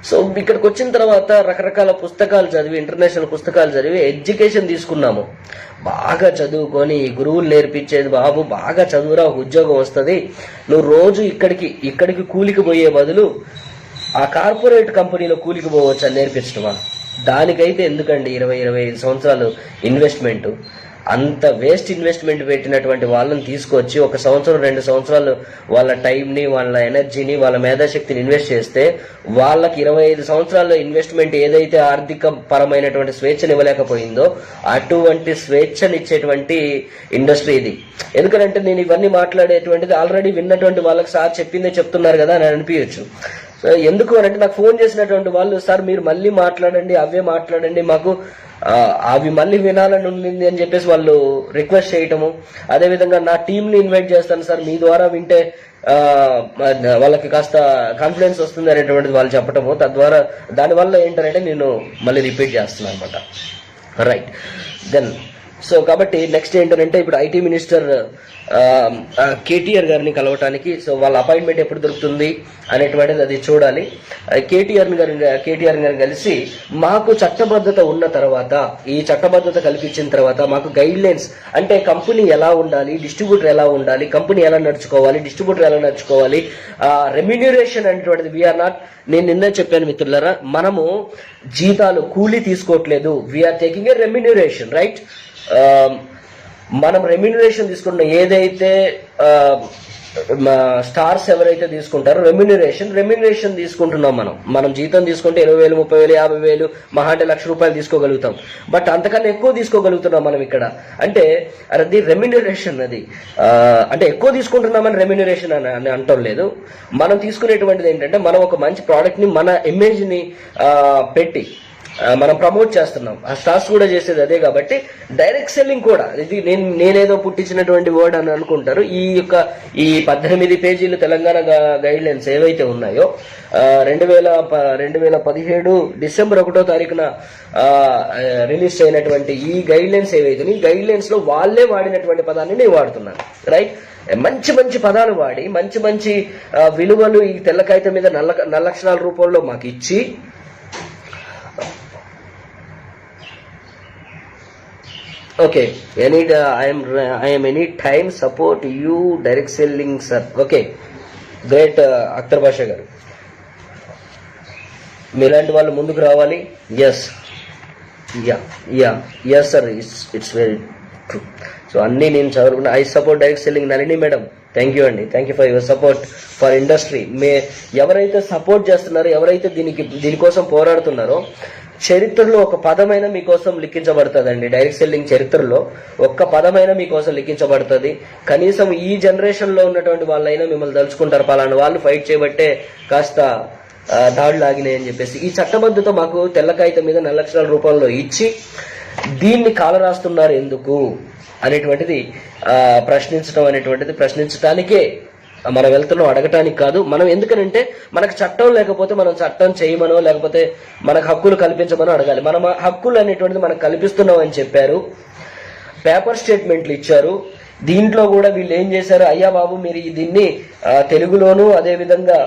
సో ఇక్కడికి వచ్చిన తర్వాత రకరకాల పుస్తకాలు చదివి, ఇంటర్నేషనల్ పుస్తకాలు చదివి ఎడ్యుకేషన్ తీసుకున్నాము. బాగా చదువుకొని గురువులు నేర్పించేది, బాబు బాగా చదువురా ఉద్యోగం వస్తుంది, నువ్వు రోజు ఇక్కడికి కూలికి పోయే బదులు ఆ కార్పొరేట్ కంపెనీలో కూలికి పోవచ్చు అని నేర్పించడమా? దానికైతే ఎందుకండి 20-25 సంవత్సరాలు ఇన్వెస్ట్మెంట్, అంత వేస్ట్ ఇన్వెస్ట్మెంట్ పెట్టినటువంటి వాళ్ళని తీసుకొచ్చి 1 సంవత్సరం 2 సంవత్సరాలు వాళ్ళ టైంని, వాళ్ళ ఎనర్జీని, వాళ్ళ మేధాశక్తిని ఇన్వెస్ట్ చేస్తే వాళ్ళకి 25 సంవత్సరాల ఇన్వెస్ట్మెంట్ ఏదైతే ఆర్థిక పరమైనటువంటి స్వేచ్ఛను ఇవ్వలేకపోయిందో అటువంటి స్వేచ్ఛనిచ్చేటువంటి ఇండస్ట్రీ ఇది. ఎందుకంటే నేను ఇవన్నీ మాట్లాడేటువంటిది ఆల్రెడీ విన్నటువంటి వాళ్ళకి సార్ చెప్పిందే చెప్తున్నారు కదా అని అనిపించచ్చు. సో ఎందుకు అంటే నాకు ఫోన్ చేసినటువంటి వాళ్ళు, సార్ మీరు మళ్ళీ మాట్లాడండి, అవే మాట్లాడండి, మాకు అవి మళ్ళీ వినాలని ఉండింది అని చెప్పేసి వాళ్ళు రిక్వెస్ట్ చేయటము. అదేవిధంగా నా టీంని ఇన్వైట్ చేస్తాను సార్, మీ ద్వారా వింటే వాళ్ళకి కాస్త కాన్ఫిడెన్స్ వస్తుంది అనేటువంటిది వాళ్ళు చెప్పటము. తద్వారా దానివల్ల ఏంటంటే నేను మళ్ళీ రిపీట్ చేస్తున్నాను అనమాట, రైట్? దెన్ సో కాబట్టి నెక్స్ట్ ఏంటంటే ఇప్పుడు ఐటీ మినిస్టర్ కేటీఆర్ గారిని కలవటానికి, సో వాళ్ళ అపాయింట్మెంట్ ఎప్పుడు దొరుకుతుంది అనేటువంటిది అది చూడాలి. కేటీఆర్ గారిని కలిసి మాకు చట్టబద్ధత ఉన్న తర్వాత, ఈ చట్టబద్ధత కల్పించిన తర్వాత మాకు గైడ్ లైన్స్, అంటే కంపెనీ ఎలా ఉండాలి, డిస్ట్రిబ్యూటర్ ఎలా ఉండాలి, కంపెనీ ఎలా నడుచుకోవాలి, డిస్ట్రిబ్యూటర్ ఎలా నడుచుకోవాలి, రెమ్యూనరేషన్ అనేటువంటిది వీఆర్ నాట్, నేను నిన్నే చెప్పాను మిత్రులారా, మనము జీతాలు కూలీ తీసుకోవట్లేదు, we are taking a remuneration, right? మనం రెమ్యూనరేషన్ తీసుకున్న ఏదైతే స్టార్స్ ఎవరైతే తీసుకుంటారో రెమ్యూనరేషన్ తీసుకుంటున్నాం. మనం జీతం తీసుకుంటే 20,000, 30,000, 50,000, మహా అంటే ₹1,00,000 తీసుకోగలుగుతాం. బట్ అంతకన్నా ఎక్కువ తీసుకోగలుగుతున్నాం మనం ఇక్కడ. అంటే అది రెమ్యూనరేషన్, అది అంటే ఎక్కువ తీసుకుంటున్నామని రెమ్యూనరేషన్ అని అంటం లేదు. మనం తీసుకునేటువంటిది ఏంటంటే మనం ఒక మంచి ప్రోడక్ట్ని, మన ఇమేజ్ని పెట్టి మనం ప్రమోట్ చేస్తున్నాం. ఆ స్టార్స్ కూడా చేసేది అదే. కాబట్టి డైరెక్ట్ సెల్లింగ్ కూడా ఇది నేనేదో పుట్టించినటువంటి వర్డ్ అని అనుకుంటారు. ఈ 18 పేజీలు తెలంగాణ గైడ్ లైన్స్ ఏవైతే ఉన్నాయో 2017 డిసెంబర్ 1వ తారీఖున రిలీజ్ అయినటువంటి ఈ గైడ్ లైన్స్ ఏవైతే, ఈ గైడ్ లైన్స్ లో వాళ్ళే వాడినటువంటి పదాన్ని నేను వాడుతున్నాను, రైట్? మంచి మంచి పదాలు వాడి మంచి విలువలు ఈ తెల్ల కాగితం మీద నల్ల అక్షరాల రూపంలో మాకు ఇచ్చి, okay, I am any time support you direct selling sir. Okay, great. Akhtar బాషా గారు, మీలాంటి వాళ్ళు ముందుకు రావాలి. yes sir, it's very true. So అన్నీ నేను చదువుకున్నా. I support direct selling Nalini madam. Thank you అండి, thank you for your support for industry. ఎవరైతే సపోర్ట్ చేస్తున్నారో, ఎవరైతే దీనికోసం పోరాడుతున్నారో, చరిత్రలో ఒక పదమైన మీకోసం లిఖించబడుతుందండి. డైరెక్ట్ సెల్లింగ్ చరిత్రలో ఒక్క పదమైన మీకోసం లిఖించబడుతుంది. కనీసం ఈ జనరేషన్ లో ఉన్నటువంటి వాళ్ళైనా మిమ్మల్ని తలుచుకుంటారు, పలానా వాళ్ళు ఫైట్ చేయబట్టే కాస్త దాడులు ఆగినాయని చెప్పేసి. ఈ చట్టబద్ధత మాకు తెల్ల కాగితం మీద నల్ల అక్షరాల రూపంలో ఇచ్చి దీన్ని కాలరాస్తున్నారు ఎందుకు అనేటువంటిది ప్రశ్నించడం అనేటువంటిది ప్రశ్నించడానికే మనం వెళ్తున్నాం, అడగటానికి కాదు. మనం ఎందుకనంటే మనకు చట్టం లేకపోతే మనం చట్టం చేయమనో లేకపోతే మనకు హక్కులు కల్పించమనో అడగాలి. మనం హక్కులు అనేటువంటిది మనకు కల్పిస్తున్నాం అని చెప్పారు, పేపర్ స్టేట్మెంట్లు ఇచ్చారు. దీంట్లో కూడా వీళ్ళు ఏం చేశారు, అయ్యా బాబు మీరు దీన్ని తెలుగులోను అదేవిధంగా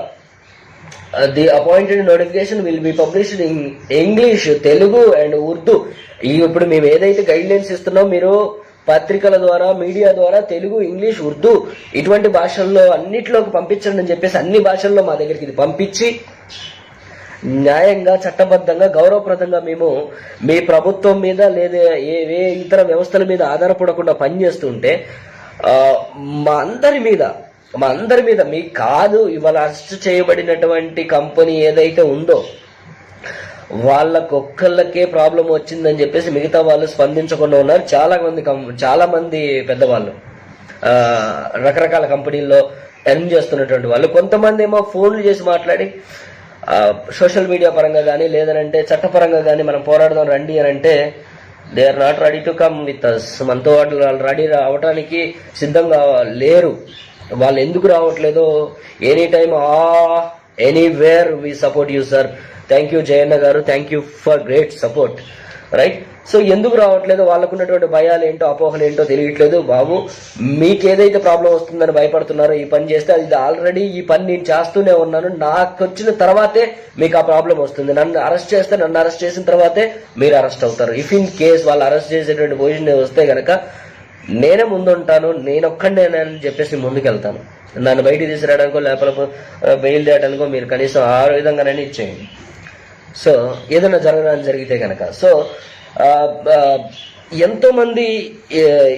the appointed notification will be published in English, Telugu and Urdu. ఇప్పుడు మేము ఏదైతే గైడ్ లైన్స్ ఇస్తున్నాం, మీరు పత్రికల ద్వారా మీడియా ద్వారా తెలుగు, ఇంగ్లీష్, ఉర్దూ ఇటువంటి భాషల్లో అన్నిట్లోకి పంపించండి అని చెప్పేసి అన్ని భాషల్లో మా దగ్గరికి ఇది పంపించి న్యాయంగా చట్టబద్ధంగా గౌరవప్రదంగా మేము మీ ప్రభుత్వం మీద లేదా ఏ ఇతర వ్యవస్థల మీద ఆధారపడకుండా పనిచేస్తుంటే మా అందరి మీద మీకు కాదు, ఇవాళ అరెస్ట్ చేయబడినటువంటి కంపెనీ ఏదైతే ఉందో వాళ్ళకొక్కళ్ళకే ప్రాబ్లం వచ్చిందని చెప్పేసి మిగతా వాళ్ళు స్పందించకుండా ఉన్నారు. చాలా మంది పెద్దవాళ్ళు రకరకాల కంపెనీల్లో ఎర్న్ చేస్తున్నటువంటి వాళ్ళు. కొంతమంది ఏమో ఫోన్లు చేసి మాట్లాడి సోషల్ మీడియా పరంగా కానీ లేదనంటే చట్టపరంగా కానీ మనం పోరాడదాం రండి అని అంటే they are not ready to come with us. మనతో వాళ్ళు రెడీ రావడానికి సిద్ధంగా లేరు. వాళ్ళు ఎందుకు రావట్లేదో any time anywhere we support you sir. Thank you Jayanna గారు, thank you for great support, right. So ఎందుకు రావట్లేదు, వాళ్ళకున్నటువంటి భయాలు ఏంటో అపోహలు ఏంటో తెలియట్లేదు. బాబు మీకు ఏదైతే ప్రాబ్లం వస్తుందని భయపడుతున్నారో ఈ పని చేస్తే అది ఆల్రెడీ ఈ పని నేను చేస్తూనే ఉన్నాను, నాకు వచ్చిన తర్వాతే మీకు ఆ ప్రాబ్లం వస్తుంది. నన్ను అరెస్ట్ చేస్తే నన్ను అరెస్ట్ చేసిన తర్వాతే మీరు అరెస్ట్ అవుతారు. ఇఫ్ ఇన్ కేస్ వాళ్ళు అరెస్ట్ చేసేటువంటి పొజిషన్ వస్తే కనుక నేనే ముందుంటాను, నేనొక్కడేనని చెప్పేసి ముందుకెళ్తాను. నన్ను బయటికి తీసుకురావడానికో లేకపోతే బెయిల్ చేయడానికో మీరు కనీసం ఆ విధంగానే ఇచ్చేయండి. సో ఏదైనా జరగడానికి జరిగితే కనుక. సో ఎంతో మంది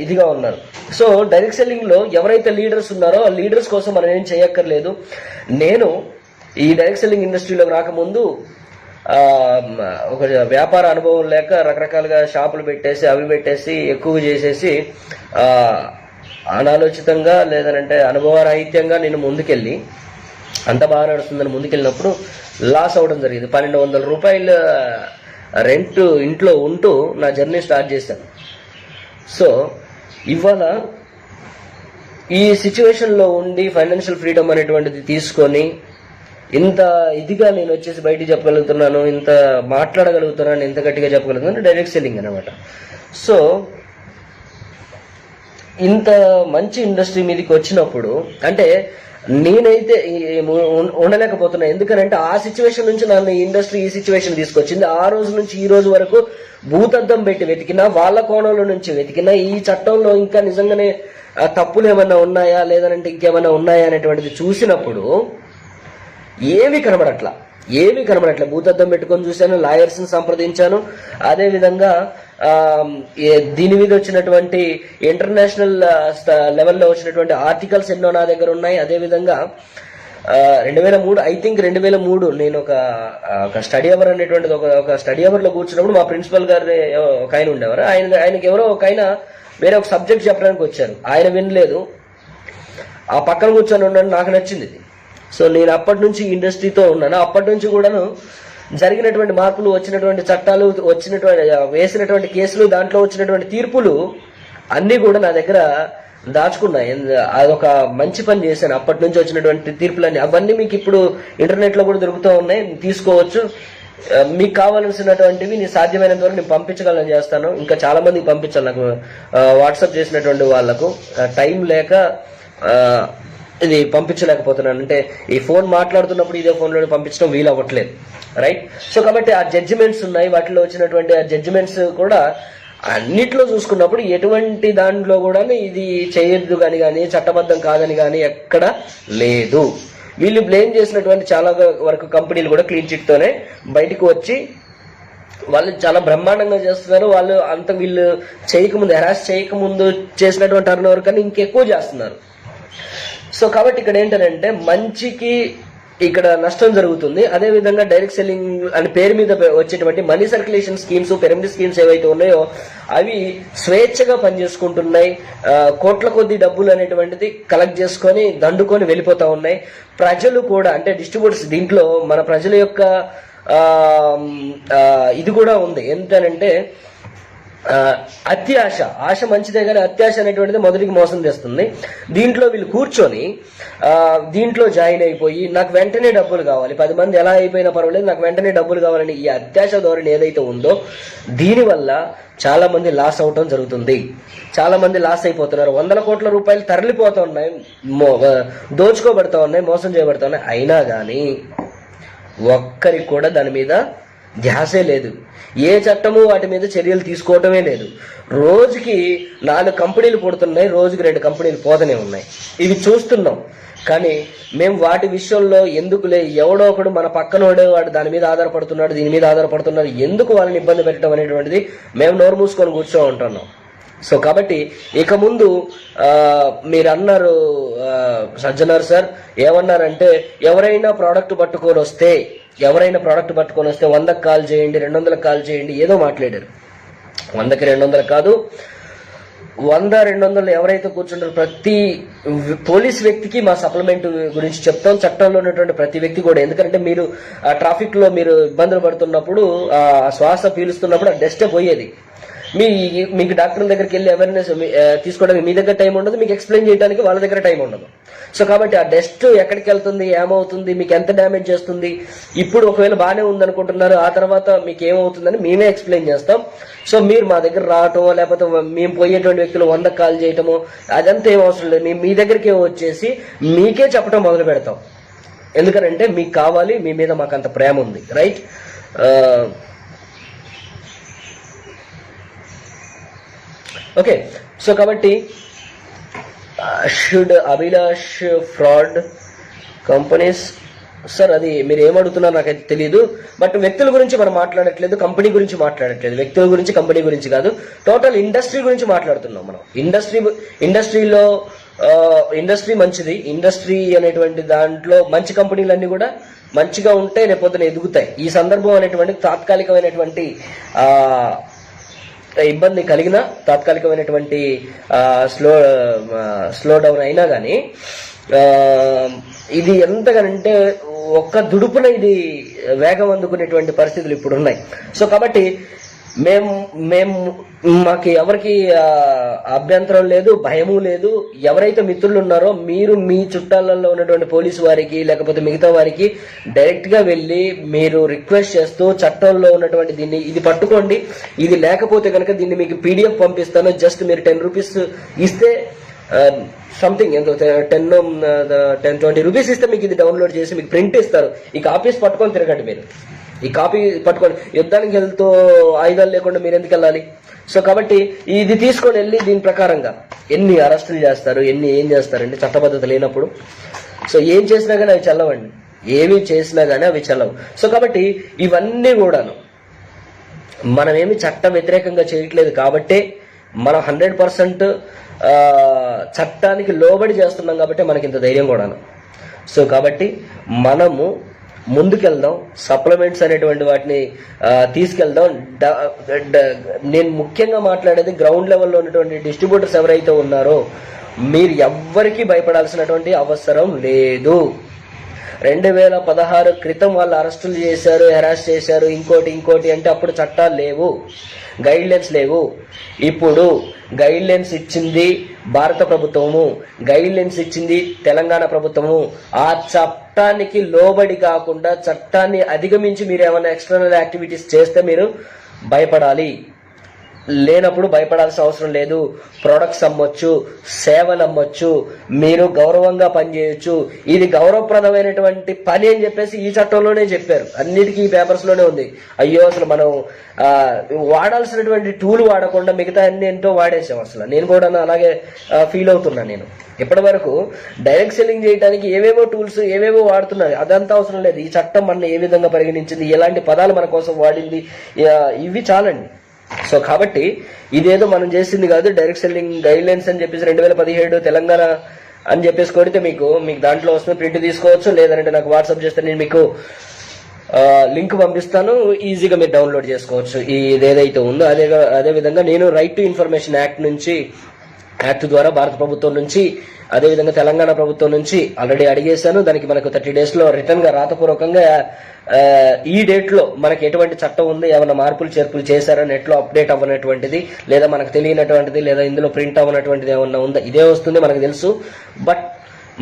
ఇదిగా ఉన్నారు. సో డైరెక్ట్ సెల్లింగ్ లో ఎవరైతే లీడర్స్ ఉన్నారో ఆ లీడర్స్ కోసం మనం ఏం చేయక్కర్లేదు. నేను ఈ డైరెక్ట్ సెల్లింగ్ ఇండస్ట్రీలోకి రాకముందు ఒక వ్యాపార అనుభవం లేక రకరకాలుగా షాపులు పెట్టేసి అవి పెట్టేసి ఎక్కువ చేసేసి అనాలోచితంగా లేదనంటే అనుభవరాహిత్యంగా నేను ముందుకెళ్ళి అంత బాగా నడుస్తుందని ముందుకెళ్ళినప్పుడు లాస్ అవ్వడం జరిగింది. 1200 రూపాయలు రెంట్ ఇంట్లో ఉంటూ నా జర్నీ స్టార్ట్ చేశాను. సో ఇవాళ ఈ సిచ్యువేషన్లో ఉండి ఫైనాన్షియల్ ఫ్రీడమ్ అనేటువంటిది తీసుకొని ఇంత ఇదిగా నేను వచ్చేసి బయటికి చెప్పగలుగుతున్నాను, ఇంత మాట్లాడగలుగుతున్నాను, ఇంత గట్టిగా చెప్పగలుగుతున్నాను డైరెక్ట్ సెల్లింగ్ అనమాట. సో ఇంత మంచి ఇండస్ట్రీ మీదకి వచ్చినప్పుడు అంటే నేనైతే ఉండలేకపోతున్నా. ఎందుకనంటే ఆ సిచ్యువేషన్ నుంచి నన్ను ఈ ఇండస్ట్రీ ఈ సిచ్యువేషన్ తీసుకొచ్చింది. ఆ రోజు నుంచి ఈ రోజు వరకు భూతద్దం పెట్టి వెతికినా, వాళ్ళ కోణంలో నుంచి వెతికినా ఈ చట్టంలో ఇంకా నిజంగానే తప్పులు ఏమన్నా ఉన్నాయా లేదనంటే ఇంకేమైనా ఉన్నాయా అనేటువంటిది చూసినప్పుడు ఏమీ కనబడట్లా. భూతద్దం పెట్టుకొని చూశాను, లాయర్స్ని సంప్రదించాను. అదేవిధంగా దీని మీద వచ్చినటువంటి ఇంటర్నేషనల్ లెవెల్లో వచ్చినటువంటి ఆర్టికల్స్ ఎన్నో నా దగ్గర ఉన్నాయి. అదేవిధంగా 2003 నేను ఒక స్టడీ అవర్ అనేటువంటిది ఒక స్టడీ అవర్లో కూర్చున్నప్పుడు మా ప్రిన్సిపల్ గారు ఒక ఆయన ఉండేవారు. ఆయనకి ఎవరో ఒక ఆయన వేరే ఒక సబ్జెక్ట్ చెప్పడానికి వచ్చారు. ఆయన వినలేదు, ఆ పక్కన కూర్చొని ఉన్నాడు. నాకు నచ్చింది. సో నేను అప్పటి నుంచి ఇండస్ట్రీతో ఉన్నాను. అప్పటి నుంచి కూడాను జరిగినటువంటి మార్పులు, వచ్చినటువంటి చట్టాలు, వేసినటువంటి కేసులు, దాంట్లో వచ్చినటువంటి తీర్పులు అన్నీ కూడా నా దగ్గర దాచుకున్నాయి. అదొక మంచి పని చేశాను. అప్పటి నుంచి వచ్చినటువంటి తీర్పులన్నీ అవన్నీ మీకు ఇప్పుడు ఇంటర్నెట్లో కూడా దొరుకుతూ ఉన్నాయి, తీసుకోవచ్చు. మీకు కావాల్సినటువంటివి నేను సాధ్యమైనంత వరకు నేను పంపించగలను చేస్తాను. ఇంకా చాలా మందికి పంపించాలి. నాకు వాట్సాప్ చేసినటువంటి వాళ్లకు టైం లేక ఇది పంపించలేకపోతున్నాను. అంటే ఈ ఫోన్ మాట్లాడుతున్నప్పుడు ఇదే ఫోన్లో పంపించడం వీలు అవ్వట్లేదు, రైట్. సో కాబట్టి ఆ జడ్జిమెంట్స్ ఉన్నాయి. వాటిలో వచ్చినటువంటి ఆ జడ్జిమెంట్స్ కూడా అన్నిట్లో చూసుకున్నప్పుడు ఎటువంటి దాంట్లో కూడా ఇది చేయొద్దు కానీ చట్టబద్ధం కాదని కానీ ఎక్కడ లేదు. వీళ్ళు బ్లేమ్ చేసినటువంటి చాలా వరకు కంపెనీలు కూడా క్లీన్ చిట్తోనే బయటకు వచ్చి వాళ్ళు చాలా బ్రహ్మాండంగా చేస్తున్నారు. వాళ్ళు అంత వీళ్ళు హెరాస్ చేయకముందు చేసినటువంటి టర్న్ ఓవర్ కానీ ఇంకెక్కువ చేస్తున్నారు. సో కాబట్టి ఇక్కడ ఏంటంటే మంచికి ఇక్కడ నష్టం జరుగుతుంది. అదే విధంగా డైరెక్ట్ సెల్లింగ్ అని పేరు మీద వచ్చేటువంటి money circulation schemes, pyramid schemes ఏవైతే ఉన్నాయో అవి స్వేచ్ఛగా పనిచేసుకుంటున్నాయి. కోట్ల కొద్ది డబ్బులు అనేటువంటిది కలెక్ట్ చేసుకొని దండుకొని వెళ్ళిపోతా ఉన్నాయి. ప్రజలు కూడా అంటే డిస్ట్రిబ్యూటర్స్, దీంట్లో మన ప్రజల యొక్క ఇది కూడా ఉంది. ఏంటంటే అత్యాశ. ఆశ మంచిదే కానీ అత్యాశ అనేటువంటిది మొదటికి మోసం చేస్తుంది. దీంట్లో వీళ్ళు కూర్చొని దీంట్లో జాయిన్ అయిపోయి నాకు వెంటనే డబ్బులు కావాలి, 10 మంది ఎలా అయిపోయినా పర్వాలేదు నాకు వెంటనే డబ్బులు కావాలని ఈ అత్యాశ ధోరణి ఏదైతే ఉందో దీనివల్ల చాలా మంది లాస్ అవటం జరుగుతుంది. చాలా మంది లాస్ అయిపోతున్నారు. 100 కోట్ల రూపాయలు తరలిపోతూ ఉన్నాయి, దోచుకోబడతా ఉన్నాయి, మోసం చేయబడతా ఉన్నాయి. అయినా కానీ ఒక్కరికి కూడా దాని మీద ధ్యాసే లేదు. ఏ చట్టము వాటి మీద చర్యలు తీసుకోవటమే లేదు. రోజుకి 4 కంపెనీలు పుడుతున్నాయి, రోజుకి 2 కంపెనీలు పోతూనే ఉన్నాయి. ఇవి చూస్తున్నాం. కానీ మేము వాటి విషయంలో ఎందుకులే, ఎవడో ఒకడు మన పక్కనోడే వాడు దాని మీద ఆధారపడుతున్నాడు, దీని మీద ఆధారపడుతున్నాడు, ఎందుకు వాళ్ళని ఇబ్బంది పెట్టడం అనేటువంటిది మేము నోరు మూసుకొని కూర్చో ఉంటున్నాం. సో కాబట్టి ఇక ముందు మీరు అన్నారు సజ్జనార్ సార్, ఏమన్నారంటే ఎవరైనా ప్రోడక్ట్ పట్టుకొని వస్తే 100కి కాల్ చేయండి, 200కి కాల్ చేయండి, ఏదో మాట్లాడారు. 100కి 200 కాదు, 100-200 ఎవరైతే కూర్చుంటారో ప్రతి పోలీస్ వ్యక్తికి మా సప్లిమెంట్ గురించి చెప్తాం, చట్టంలో ఉన్నటువంటి ప్రతి వ్యక్తి కూడా. ఎందుకంటే మీరు ట్రాఫిక్ లో మీరు ఇబ్బందులు పడుతున్నప్పుడు, శ్వాస పీలుస్తున్నప్పుడు ఆ డస్టే పోయేది. మీకు డాక్టర్ దగ్గరికి వెళ్ళి అవేర్నెస్ తీసుకోవడానికి మీ దగ్గర టైం ఉండదు, మీకు ఎక్స్ప్లెయిన్ చేయడానికి వాళ్ళ దగ్గర టైం ఉండదు. సో కాబట్టి ఆ డస్ట్ ఎక్కడికి వెళ్తుంది, ఏమవుతుంది, మీకు ఎంత డ్యామేజ్ చేస్తుంది, ఇప్పుడు ఒకవేళ బాగానే ఉందనుకుంటున్నారు, ఆ తర్వాత మీకు ఏమవుతుందని మేమే ఎక్స్ప్లెయిన్ చేస్తాం. సో మీరు మా దగ్గర రావటమో లేకపోతే మేము పోయేటువంటి వ్యక్తులు 100కి కాల్ చేయటమో అదంతా ఏం అవసరం లేదు. మేము మీ దగ్గరికి వచ్చేసి మీకే చెప్పడం మొదలు పెడతాం. ఎందుకనంటే మీకు కావాలి, మీ మీద మాకు అంత ప్రేమ ఉంది, రైట్? ఓకే. సో కాబట్టి should Abhilash fraud companies sir, అది మీరు ఏమడుగుతున్నారు నాకైతే తెలియదు. బట్ వ్యక్తుల గురించి మనం మాట్లాడట్లేదు, కంపెనీ గురించి మాట్లాడట్లేదు. వ్యక్తుల గురించి, కంపెనీ గురించి కాదు, టోటల్ ఇండస్ట్రీ గురించి మాట్లాడుతున్నాం మనం. ఇండస్ట్రీలో ఇండస్ట్రీ మంచిది. ఇండస్ట్రీ అనేటువంటి దాంట్లో మంచి కంపెనీలన్నీ కూడా మంచిగా ఉంటే రేపొద్దున ఎదుగుతాయి. ఈ సందర్భం అనేటువంటి తాత్కాలికమైనటువంటి ఇబ్బంది కలిగిన, తాత్కాలికమైనటువంటి స్లో డౌన్ అయినా కానీ ఇది ఎంతగానంటే ఒక్క దుడుపున ఇది వేగం అందుకునేటువంటి పరిస్థితులు ఇప్పుడు ఉన్నాయి. సో కాబట్టి మాకు ఎవరికి అభ్యంతరం లేదు, భయము లేదు. ఎవరైతే మిత్రులు ఉన్నారో మీరు మీ చుట్టాలలో ఉన్నటువంటి పోలీసు వారికి లేకపోతే మిగతా వారికి డైరెక్ట్ గా వెళ్ళి మీరు రిక్వెస్ట్ చేస్తూ చట్టంలో ఉన్నటువంటి దీన్ని ఇది పట్టుకోండి, ఇది లేకపోతే కనుక దీన్ని మీకు PDF పంపిస్తాను, జస్ట్ మీరు 10 రూపీస్ ఇస్తే సంథింగ్ ఎంతో 10-20 రూపీస్ ఇస్తే మీకు ఇది డౌన్లోడ్ చేసి మీకు ప్రింట్ ఇస్తారు. ఈ కాపీస్ పట్టుకొని తిరగండి. మీరు ఈ కాపీ పట్టుకొని యుద్ధానికి వెళ్తూ ఆయుధాలు లేకుండా మీరు ఎందుకు వెళ్ళాలి? సో కాబట్టి ఇది తీసుకొని వెళ్ళి దీని ప్రకారంగా ఎన్ని అరెస్టులు చేస్తారు, ఏం చేస్తారండి చట్టబద్ధత లేనప్పుడు. సో ఏం చేసినా కానీ అవి చల్లవండి, ఏమి చేసినా కానీ అవి చల్లవు. సో కాబట్టి ఇవన్నీ కూడాను మనమేమి చట్ట వ్యతిరేకంగా చేయట్లేదు కాబట్టే మనం 100% చట్టానికి లోబడి చేస్తున్నాం కాబట్టి మనకి ఇంత ధైర్యం కూడాను. సో కాబట్టి మనము ముందుకెళ్దాం, సప్లిమెంట్స్ అనేటువంటి వాటిని తీసుకెళ్దాం. నేను ముఖ్యంగా మాట్లాడేది గ్రౌండ్ లెవెల్లో ఉన్నటువంటి డిస్ట్రిబ్యూటర్స్ ఎవరైతే ఉన్నారో మీరు ఎవ్వరికీ భయపడాల్సినటువంటి అవసరం లేదు. 2016 క్రితం వాళ్ళు అరెస్టులు చేశారు, హెరాస్ చేశారు, ఇంకోటి అంటే అప్పుడు చట్టాలు లేవు, గైడ్ లైన్స్ లేవు. ఇప్పుడు గైడ్ లైన్స్ ఇచ్చింది భారత ప్రభుత్వము, గైడ్ లైన్స్ ఇచ్చింది తెలంగాణ ప్రభుత్వము. ఆ చట్టానికి లోబడి కాకుండా చట్టాన్ని అధిగమించి మీరు ఏమైనా ఎక్స్టర్నల్ యాక్టివిటీస్ చేస్తే మీరు భయపడాలి. లేనప్పుడు భయపడాల్సిన అవసరం లేదు. ప్రొడక్ట్స్ అమ్మొచ్చు, సేవలు అమ్మొచ్చు, మీరు గౌరవంగా పనిచేయొచ్చు. ఇది గౌరవప్రదమైనటువంటి పని అని చెప్పేసి ఈ చట్టంలోనే చెప్పారు. అన్నిటికీ ఈ పేపర్స్ లోనే ఉంది. అయ్యో అసలు మనం వాడాల్సినటువంటి టూల్ వాడకుండా మిగతా అన్ని ఏంటో వాడేసాం. అసలు నేను కూడా అలాగే ఫీల్ అవుతున్నా. నేను ఇప్పటి వరకు డైరెక్ట్ సెల్లింగ్ చేయడానికి ఏవేవో టూల్స్ ఏవేవో వాడుతున్నారు. అదంతా అవసరం లేదు. ఈ చట్టం మన ఏ విధంగా పరిగణించింది, ఎలాంటి పదాలు మన కోసం వాడింది, ఇవి చాలండి. సో కాబట్టి ఇదేదో మనం చేసింది కాదు. డైరెక్ట్ సెల్లింగ్ గైడ్ లైన్స్ అని చెప్పేసి 2017 తెలంగాణ అని చెప్పేసి కొడితే మీకు దాంట్లో వస్తుంది, ప్రింట్ తీసుకోవచ్చు. లేదంటే నాకు వాట్సాప్ చేస్తే నేను మీకు లింక్ పంపిస్తాను, ఈజీగా మీరు డౌన్లోడ్ చేసుకోవచ్చు ఇది ఏదైతే ఉందో. అదే విధంగా నేను రైట్ టు ఇన్ఫర్మేషన్ యాక్ట్ ద్వారా భారత ప్రభుత్వం నుంచి, అదేవిధంగా తెలంగాణ ప్రభుత్వం నుంచి ఆల్రెడీ అడిగేశాను. దానికి మనకు 30 days లో రిటర్న్ గా రాతపూర్వకంగా ఈ డేట్ లో మనకి ఎటువంటి చట్టం ఉంది, ఏమైనా మార్పులు చేర్పులు చేశారా, నెట్ లో అప్డేట్ అవ్వనటువంటిది, లేదా మనకు తెలియనటువంటిది, లేదా ఇందులో ప్రింట్ అవ్వనటువంటిది ఏమన్నా ఉందా, ఇదే వస్తుంది మనకు తెలుసు. బట్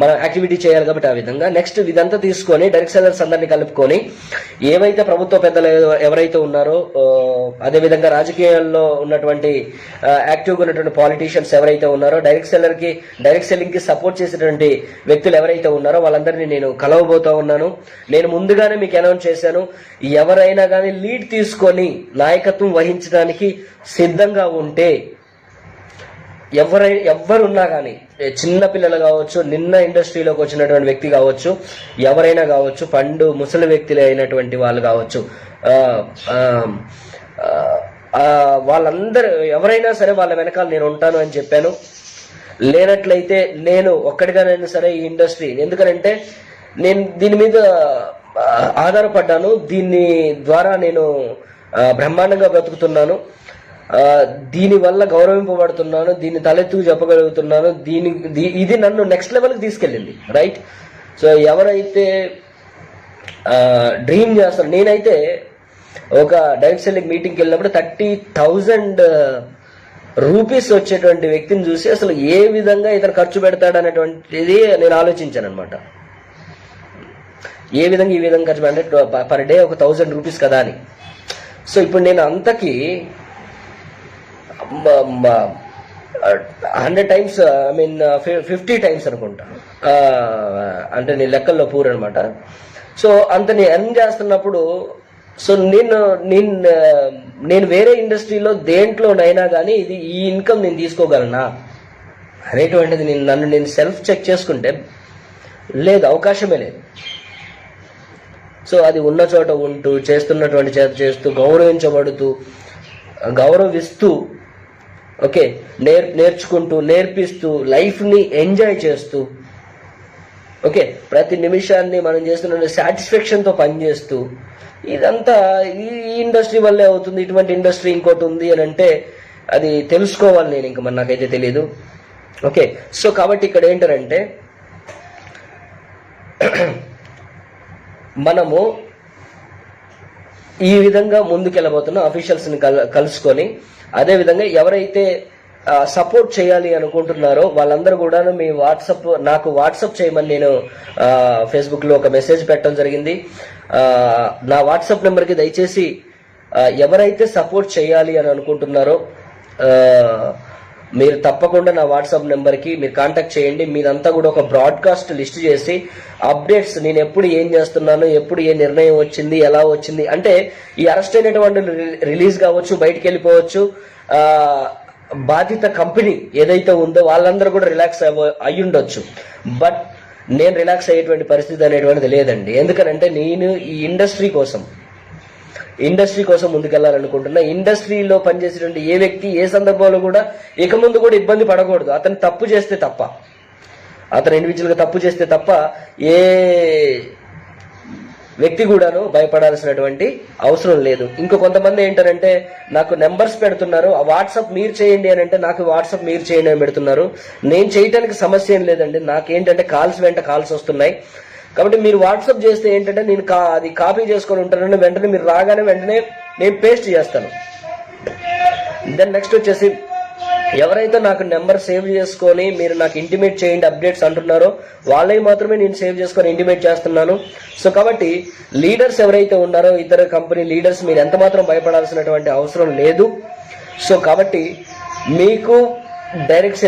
మనం యాక్టివిటీ చేయాలి కాబట్టి ఆ విధంగా నెక్స్ట్ ఇదంతా తీసుకొని డైరెక్ట్ సెల్లర్స్ అందరినీ కలుపుకొని ఏవైతే ప్రభుత్వ పెద్దలు ఎవరైతే ఉన్నారో, అదేవిధంగా రాజకీయాల్లో ఉన్నటువంటి యాక్టివ్గా ఉన్నటువంటి పాలిటీషియన్స్ ఎవరైతే ఉన్నారో, డైరెక్ట్ సెల్లింగ్ కి సపోర్ట్ చేసేటువంటి వ్యక్తులు ఎవరైతే ఉన్నారో వాళ్ళందరినీ నేను కలవబోతా ఉన్నాను. నేను ముందుగానే మీకు అనౌన్స్ చేశాను, ఎవరైనా కానీ లీడ్ నాయకత్వం వహించడానికి సిద్ధంగా ఉంటే, ఎవరున్నా కానీ, చిన్న పిల్లలు కావచ్చు, నిన్న ఇండస్ట్రీలోకి వచ్చినటువంటి వ్యక్తి కావచ్చు, ఎవరైనా కావచ్చు, ముసలి వ్యక్తులు అయినటువంటి వాళ్ళు కావచ్చు, వాళ్ళందరూ ఎవరైనా సరే వాళ్ళ వెనకాల నేను ఉంటాను అని చెప్పాను. లేనట్లయితే నేను ఒక్కడిగానైనా సరే ఈ ఇండస్ట్రీ, ఎందుకనంటే నేను దీని మీద ఆధారపడ్డాను, దీని ద్వారా నేను బ్రహ్మాండంగా బ్రతుకుతున్నాను, దీని వల్ల గౌరవింపబడుతున్నాను, దీన్ని తలెత్తుకు చెప్పగలుగుతున్నాను, ఇది నన్ను నెక్స్ట్ లెవెల్కి తీసుకెళ్ళింది, రైట్. సో ఎవరైతే డ్రీమ్ చేస్తారు, నేనైతే ఒక డైరెక్ట్ సెల్లింగ్ మీటింగ్కి వెళ్ళినప్పుడు 30,000 రూపీస్ వచ్చేటువంటి వ్యక్తిని చూసి అసలు ఏ విధంగా ఇతను ఖర్చు పెడతాడనేటువంటిది నేను ఆలోచించాను అనమాట. ఈ విధంగా ఖర్చు అంటే పర్ డే ఒక 1000 రూపీస్ కదా అని. సో ఇప్పుడు నేను అంతకి 100 times, 50 times అనుకుంటా, అంటే నేను లెక్కల్లో పూర్ అనమాట. సో అంత నేను ఎర్న్ చేస్తున్నప్పుడు, సో నేను వేరే ఇండస్ట్రీలో దేంట్లోనైనా కానీ ఈ ఇన్కమ్ నేను తీసుకోగలనా అనేటువంటిది నేను సెల్ఫ్ చెక్ చేసుకుంటే లేదు, అవకాశమే లేదు. సో అది ఉన్న చోట ఉంటూ, చేస్తున్నటువంటి చేస్తూ, గౌరవిస్తూ, ఓకే, నేర్చుకుంటూ, నేర్పిస్తూ, లైఫ్ని ఎంజాయ్ చేస్తూ, ఓకే, ప్రతి నిమిషాన్ని మనం చేస్తున్న సాటిస్ఫాక్షన్తో పనిచేస్తూ, ఇదంతా ఈ ఇండస్ట్రీ వల్లే అవుతుంది. ఇటువంటి ఇండస్ట్రీ ఇంకోటి ఉంది అని అంటే అది తెలుసుకోవాలి నేను, ఇంకా మరి నాకైతే తెలియదు. ఓకే, సో కాబట్టి ఇక్కడ ఏంటంటే మనము ఈ విధంగా ముందుకెళ్ళబోతున్నాం, అఫీషియల్స్ని కలుసుకొని. అదేవిధంగా ఎవరైతే సపోర్ట్ చేయాలి అనుకుంటున్నారో వాళ్ళందరూ కూడా నాకు వాట్సాప్ చేయమని నేను ఫేస్బుక్లో ఒక మెసేజ్ పెట్టడం జరిగింది. నా వాట్సాప్ నెంబర్కి దయచేసి ఎవరైతే సపోర్ట్ చేయాలి అని అనుకుంటున్నారో మీరు తప్పకుండా నా వాట్సాప్ నెంబర్కి మీరు కాంటాక్ట్ చేయండి. మీదంతా కూడా ఒక బ్రాడ్కాస్ట్ లిస్ట్ చేసి అప్డేట్స్, నేను ఎప్పుడు ఏం చేస్తున్నాను, ఎప్పుడు ఏ నిర్ణయం వచ్చింది, ఎలా వచ్చింది, అంటే ఈ అరెస్ట్ అయినటువంటి రిలీజ్ కావచ్చు, బయటికి వెళ్ళిపోవచ్చు, బాధిత కంపెనీ ఏదైతే ఉందో వాళ్ళందరూ కూడా రిలాక్స్ అయ్యి ఉండొచ్చు. బట్ నేను రిలాక్స్ అయ్యేటువంటి పరిస్థితి అనేటువంటిది లేదండి. ఎందుకనంటే నేను ఈ ఇండస్ట్రీ కోసం ముందుకెళ్లాలనుకుంటున్నా. ఇండస్ట్రీలో పనిచేసేటువంటి ఏ వ్యక్తి ఏ సందర్భంలో కూడా ఇక ముందు కూడా ఇబ్బంది పడకూడదు. అతను తప్పు చేస్తే తప్ప, అతను ఇండివిజువల్గా తప్పు చేస్తే తప్ప ఏ వ్యక్తి కూడాను భయపడాల్సినటువంటి అవసరం లేదు. ఇంకో కొంతమంది ఏంటంటే నాకు నెంబర్స్ పెడుతున్నారు, ఆ వాట్సాప్ మీరు చేయండి అని అంటే నాకు వాట్సాప్ మీరు చేయండి అని పెడుతున్నారు. నేను చేయడానికి సమస్య ఏం లేదండి, నాకేంటంటే కాల్స్ వస్తున్నాయి. కాబట్టి మీరు వాట్సాప్ చేస్తే ఏంటంటే నేను అది కాపీ చేసుకొని ఉంటాను, వెంటనే మీరు రాగానే వెంటనే నేను పేస్ట్ చేస్తాను. దెన్ నెక్స్ట్ వచ్చేసి ఎవరైతే నాకు నెంబర్ సేవ్ చేసుకొని మీరు నాకు ఇంటిమేట్ చేయండి అప్డేట్స్ అంటున్నారో వాళ్ళవి మాత్రమే నేను సేవ్ చేసుకొని ఇంటిమేట్ చేస్తున్నాను. సో కాబట్టి లీడర్స్ ఎవరైతే ఉన్నారో, ఇతర కంపెనీ లీడర్స్, మీరు ఎంత మాత్రం భయపడాల్సినటువంటి అవసరం లేదు. సో కాబట్టి మీకు డైరెక్ట్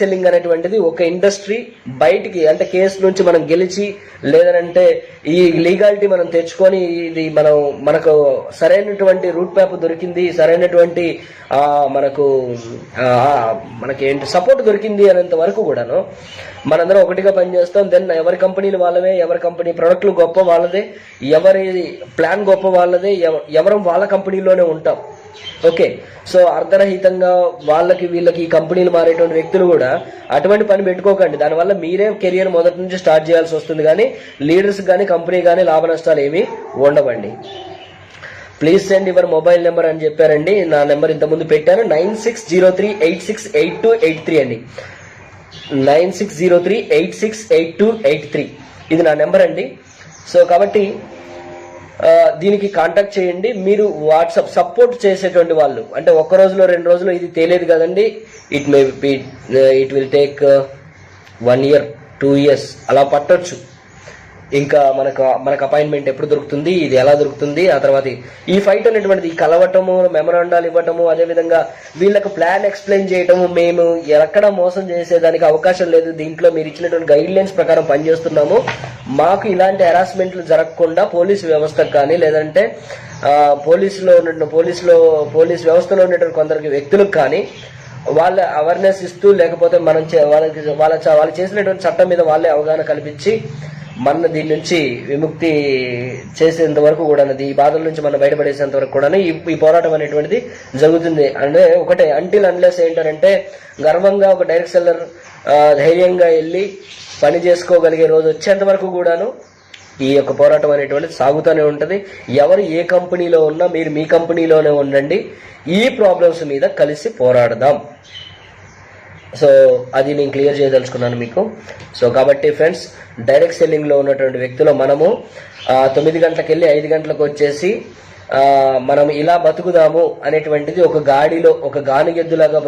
సెల్లింగ్ అనేటువంటిది ఒక ఇండస్ట్రీ బయటికి, అంటే కేసు నుంచి మనం గెలిచి, లేదంటే ఈ లీగాలిటీ మనం తెచ్చుకొని, ఇది మనకు సరైనటువంటి రూట్ మ్యాప్ దొరికింది, సరైనటువంటి మనకి ఏంటి సపోర్ట్ దొరికింది అనేంత వరకు కూడాను మనందరం ఒకటిగా పనిచేస్తాం. దెన్ ఎవరి కంపెనీలు వాళ్ళవే, ఎవరి కంపెనీ ప్రొడక్ట్లు గొప్ప వాళ్ళదే, ఎవరి ప్లాన్ గొప్ప వాళ్ళదే, ఎవరం వాళ్ళ కంపెనీలోనే ఉంటాం. ఓకే, సో అర్ధరహితంగా వాళ్ళకి వీళ్ళకి ఈ కంపెనీలు మారేటువంటి వ్యక్తులు కూడా అటువంటి పని పెట్టుకోకండి. దానివల్ల మీరే కెరియర్ మొదటి నుంచి స్టార్ట్ చేయాల్సి వస్తుంది, కానీ లీడర్స్ కానీ కంపెనీ కానీ లాభ నష్టాలు ఏమీ ఉండవండి. Please send your mobile number అని చెప్పారండి. నా నెంబర్ ఇంతకుముందు పెట్టాను, 9603868283 అండి. 9603868283 ఇది నా నెంబర్ అండి. సో కాబట్టి దీనికి కాంటాక్ట్ చేయండి. మీరు వాట్సాప్ సపోర్ట్ చేసేటువంటి వాళ్ళు అంటే ఒక్క రోజులో 2 రోజులు ఇది తెలియదు కదండి. It will take 1 year 2 years అలా పట్టొచ్చు. ఇంకా మనకు అపాయింట్మెంట్ ఎప్పుడు దొరుకుతుంది, ఇది ఎలా దొరుకుతుంది, ఆ తర్వాత ఈ ఫైట్ అనేటువంటిది ఈ కలవటము, మెమరాండాలు ఇవ్వటము, అదేవిధంగా వీళ్ళకు ప్లాన్ ఎక్స్ప్లెయిన్ చేయటము, మేము ఎక్కడ మోసం చేసేదానికి అవకాశం లేదు, దీంట్లో మీరు ఇచ్చినటువంటి గైడ్ లైన్స్ ప్రకారం పనిచేస్తున్నాము, మాకు ఇలాంటి హెరాస్మెంట్లు జరగకుండా పోలీసు వ్యవస్థకు కానీ లేదంటే పోలీస్ వ్యవస్థలో ఉన్నటువంటి కొందరికి వ్యక్తులకు కానీ వాళ్ళ అవేర్నెస్ ఇస్తూ, లేకపోతే వాళ్ళు చేసినటువంటి చట్టం మీద వాళ్ళే అవగాహన కల్పించి మన దీని నుంచి విముక్తి చేసేంత వరకు కూడా, ఈ బాధల నుంచి మనం బయటపడేసేంత వరకు కూడా ఈ పోరాటం అనేటువంటిది జరుగుతుంది. అంటే ఒకటే అంటిల్ అన్లెస్ ఏంటంటే గర్వంగా ఒక డైరెక్ట్ సెల్లర్ ధైర్యంగా వెళ్ళి పని చేసుకోగలిగే రోజు వచ్చేంత వరకు కూడాను ఈ యొక్క పోరాటం అనేటువంటిది సాగుతూనే ఉంటుంది. ఎవరు ఏ కంపెనీలో ఉన్నా మీరు మీ కంపెనీలోనే ఉండండి, ఈ ప్రాబ్లమ్స్ మీద కలిసి పోరాడదాం. సో అది నేను క్లియర్ చేయదలుచుకున్నాను మీకు. సో కాబట్టి ఫ్రెండ్స్, డైరెక్ట్ సెల్లింగ్లో ఉన్నటువంటి వ్యక్తులు మనము 9 గంటలకు వెళ్ళి 5 గంటలకు వచ్చేసి మనం ఇలా బతుకుదాము అనేటువంటిది ఒక గాడిలో ఒక గానిగెద్దులాగా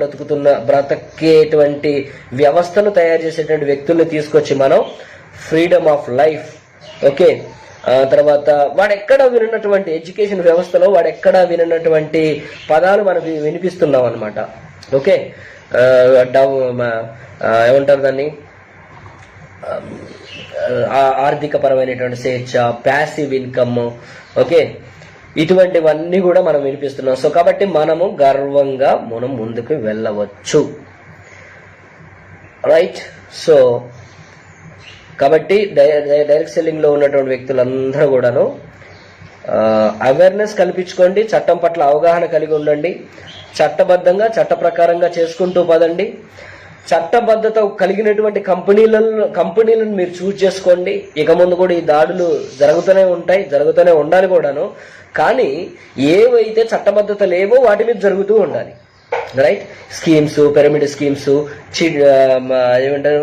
బ్రతకేటువంటి వ్యవస్థను తయారు చేసేటువంటి వ్యక్తుల్ని తీసుకొచ్చి మనం ఫ్రీడమ్ ఆఫ్ లైఫ్, ఓకే, తర్వాత వాడెక్కడ వినటువంటి ఎడ్యుకేషన్ వ్యవస్థలో వాడెక్కడ వినటువంటి పదాలు మనకి వినిపిస్తున్నాం అనమాట. ఓకే, ఏమంటారు దాన్ని, ఆర్థిక పరమైనటువంటి స్వేచ్ఛ, ప్యాసివ్ ఇన్కమ్, ఓకే, ఇటువంటివన్నీ కూడా మనం వినిపిస్తున్నాం. సో కాబట్టి మనము గర్వంగా మనం ముందుకు వెళ్ళవచ్చు, రైట్. సో కాబట్టి డైరెక్ట్ సెల్లింగ్లో ఉన్నటువంటి వ్యక్తులందరూ కూడాను అవేర్నెస్ కల్పించుకోండి, చట్టం పట్ల అవగాహన కలిగి ఉండండి, చట్టబద్ధంగా చట్ట ప్రకారంగా చేసుకుంటూ పదండి. చట్టబద్ధత కలిగినటువంటి కంపెనీలను మీరు చూజ్ చేసుకోండి. ఇక ముందు కూడా ఈ దాడులు జరుగుతూనే ఉంటాయి, జరుగుతూనే ఉండాలి కూడాను. కానీ ఏవైతే చట్టబద్ధత లేవో వాటి మీద జరుగుతూ ఉండాలి, రైట్. స్కీమ్స్, పిరమిడ్ స్కీమ్స్, ఏమంటారు,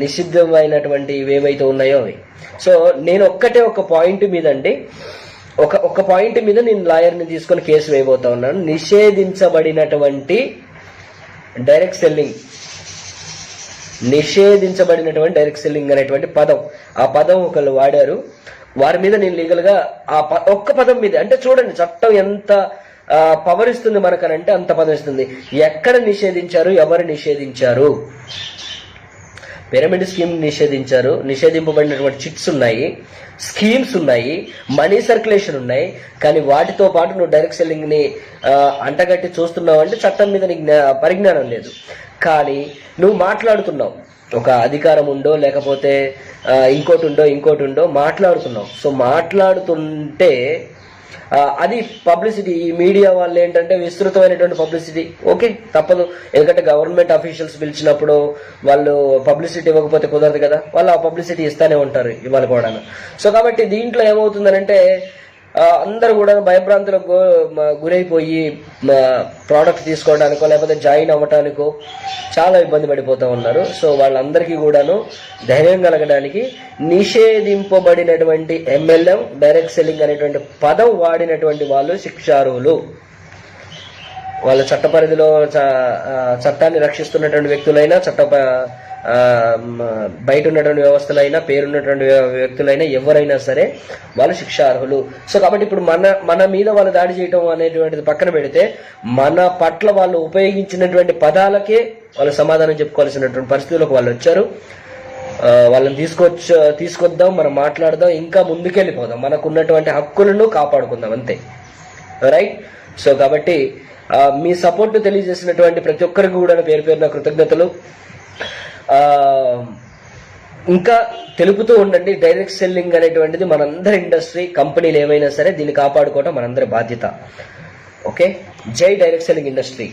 నిషిద్ధమైనటువంటి ఏవైతే ఉన్నాయో అవి. సో నేను ఒక పాయింట్ మీద అండి, ఒక పాయింట్ మీద నేను లాయర్ని తీసుకొని కేసు వేయబోతా ఉన్నాను. నిషేధించబడినటువంటి డైరెక్ట్ సెల్లింగ్ అనేటువంటి పదం, ఆ పదం ఒకళ్ళు వాడారు, వారి మీద నేను లీగల్గా ఒక్క పదం మీద, అంటే చూడండి చట్టం ఎంత పవర్ ఇస్తుంది మనకనంటే అంత పదం ఇస్తుంది. ఎక్కడ నిషేధించారు, ఎవరు నిషేధించారు? పిరమిడ్ స్కీమ్ నిషేధించారు, నిషేధింపబడినటువంటి చిట్స్ ఉన్నాయి, స్కీమ్స్ ఉన్నాయి, మనీ సర్క్యులేషన్ ఉన్నాయి. కానీ వాటితో పాటు నువ్వు డైరెక్ట్ సెల్లింగ్ని అంటగట్టి చూస్తున్నావు అంటే చట్టం మీద నీకు పరిజ్ఞానం లేదు. కానీ నువ్వు మాట్లాడుతున్నావు, ఒక అధికారం ఉందో లేకపోతే ఇంకోటి ఉండో మాట్లాడుతున్నావు. సో మాట్లాడుతుంటే అది పబ్లిసిటీ, ఈ మీడియా వాళ్ళు ఏంటంటే విస్తృతమైనటువంటి పబ్లిసిటీ, ఓకే, తప్పదు. ఎందుకంటే గవర్నమెంట్ అఫీషియల్స్ పిలిచినప్పుడు వాళ్ళు పబ్లిసిటీ ఇవ్వకపోతే కుదరదు కదా, వాళ్ళు ఆ పబ్లిసిటీ ఇస్తానే ఉంటారు ఇవాళ కూడా. సో కాబట్టి దీంట్లో ఏమవుతుందనంటే అందరూ కూడా భయభ్రాంతులకు గురైపోయి ప్రోడక్ట్ తీసుకోవడానికో లేకపోతే జాయిన్ అవ్వటానికో చాలా ఇబ్బంది పడిపోతూ ఉన్నారు. సో వాళ్ళందరికీ కూడాను ధైర్యం కలగడానికి నిషేధింపబడినటువంటి MLM డైరెక్ట్ సెల్లింగ్ అనేటువంటి పదం వాడినటువంటి వాళ్ళు శిక్షార్హులు. వాళ్ళ చట్ట పరిధిలో చట్టాన్ని రక్షిస్తున్నటువంటి వ్యక్తులైనా, బయట ఉన్నటువంటి వ్యవస్థలైనా, పేరున్నటువంటి వ్యక్తులైనా, ఎవరైనా సరే వాళ్ళు శిక్షార్హులు. సో కాబట్టి ఇప్పుడు మన మీద వాళ్ళు దాడి చేయడం అనేటువంటిది పక్కన పెడితే, మన పట్ల వాళ్ళు ఉపయోగించినటువంటి పదాలకే వాళ్ళు సమాధానం చెప్పుకోవాల్సినటువంటి పరిస్థితులకు వాళ్ళు వచ్చారు. వాళ్ళని తీసుకొద్దాం, మనం మాట్లాడదాం, ఇంకా ముందుకెళ్ళిపోదాం, మనకున్నటువంటి హక్కులను కాపాడుకుందాం, అంతే, రైట్. సో కాబట్టి మీ సపోర్ట్ తెలియజేసినటువంటి ప్రతి ఒక్కరికి కూడా పేరు పేరున కృతజ్ఞతలు. ఇంకా తెలుపుతూ ఉండండి. డైరెక్ట్ సెల్లింగ్ అనేటువంటిది మనందరి ఇండస్ట్రీ, కంపెనీలు ఏమైనా సరే దీన్ని కాపాడుకోవటం మనందరి బాధ్యత. ఓకే. జై డైరెక్ట్ సెల్లింగ్ ఇండస్ట్రీ.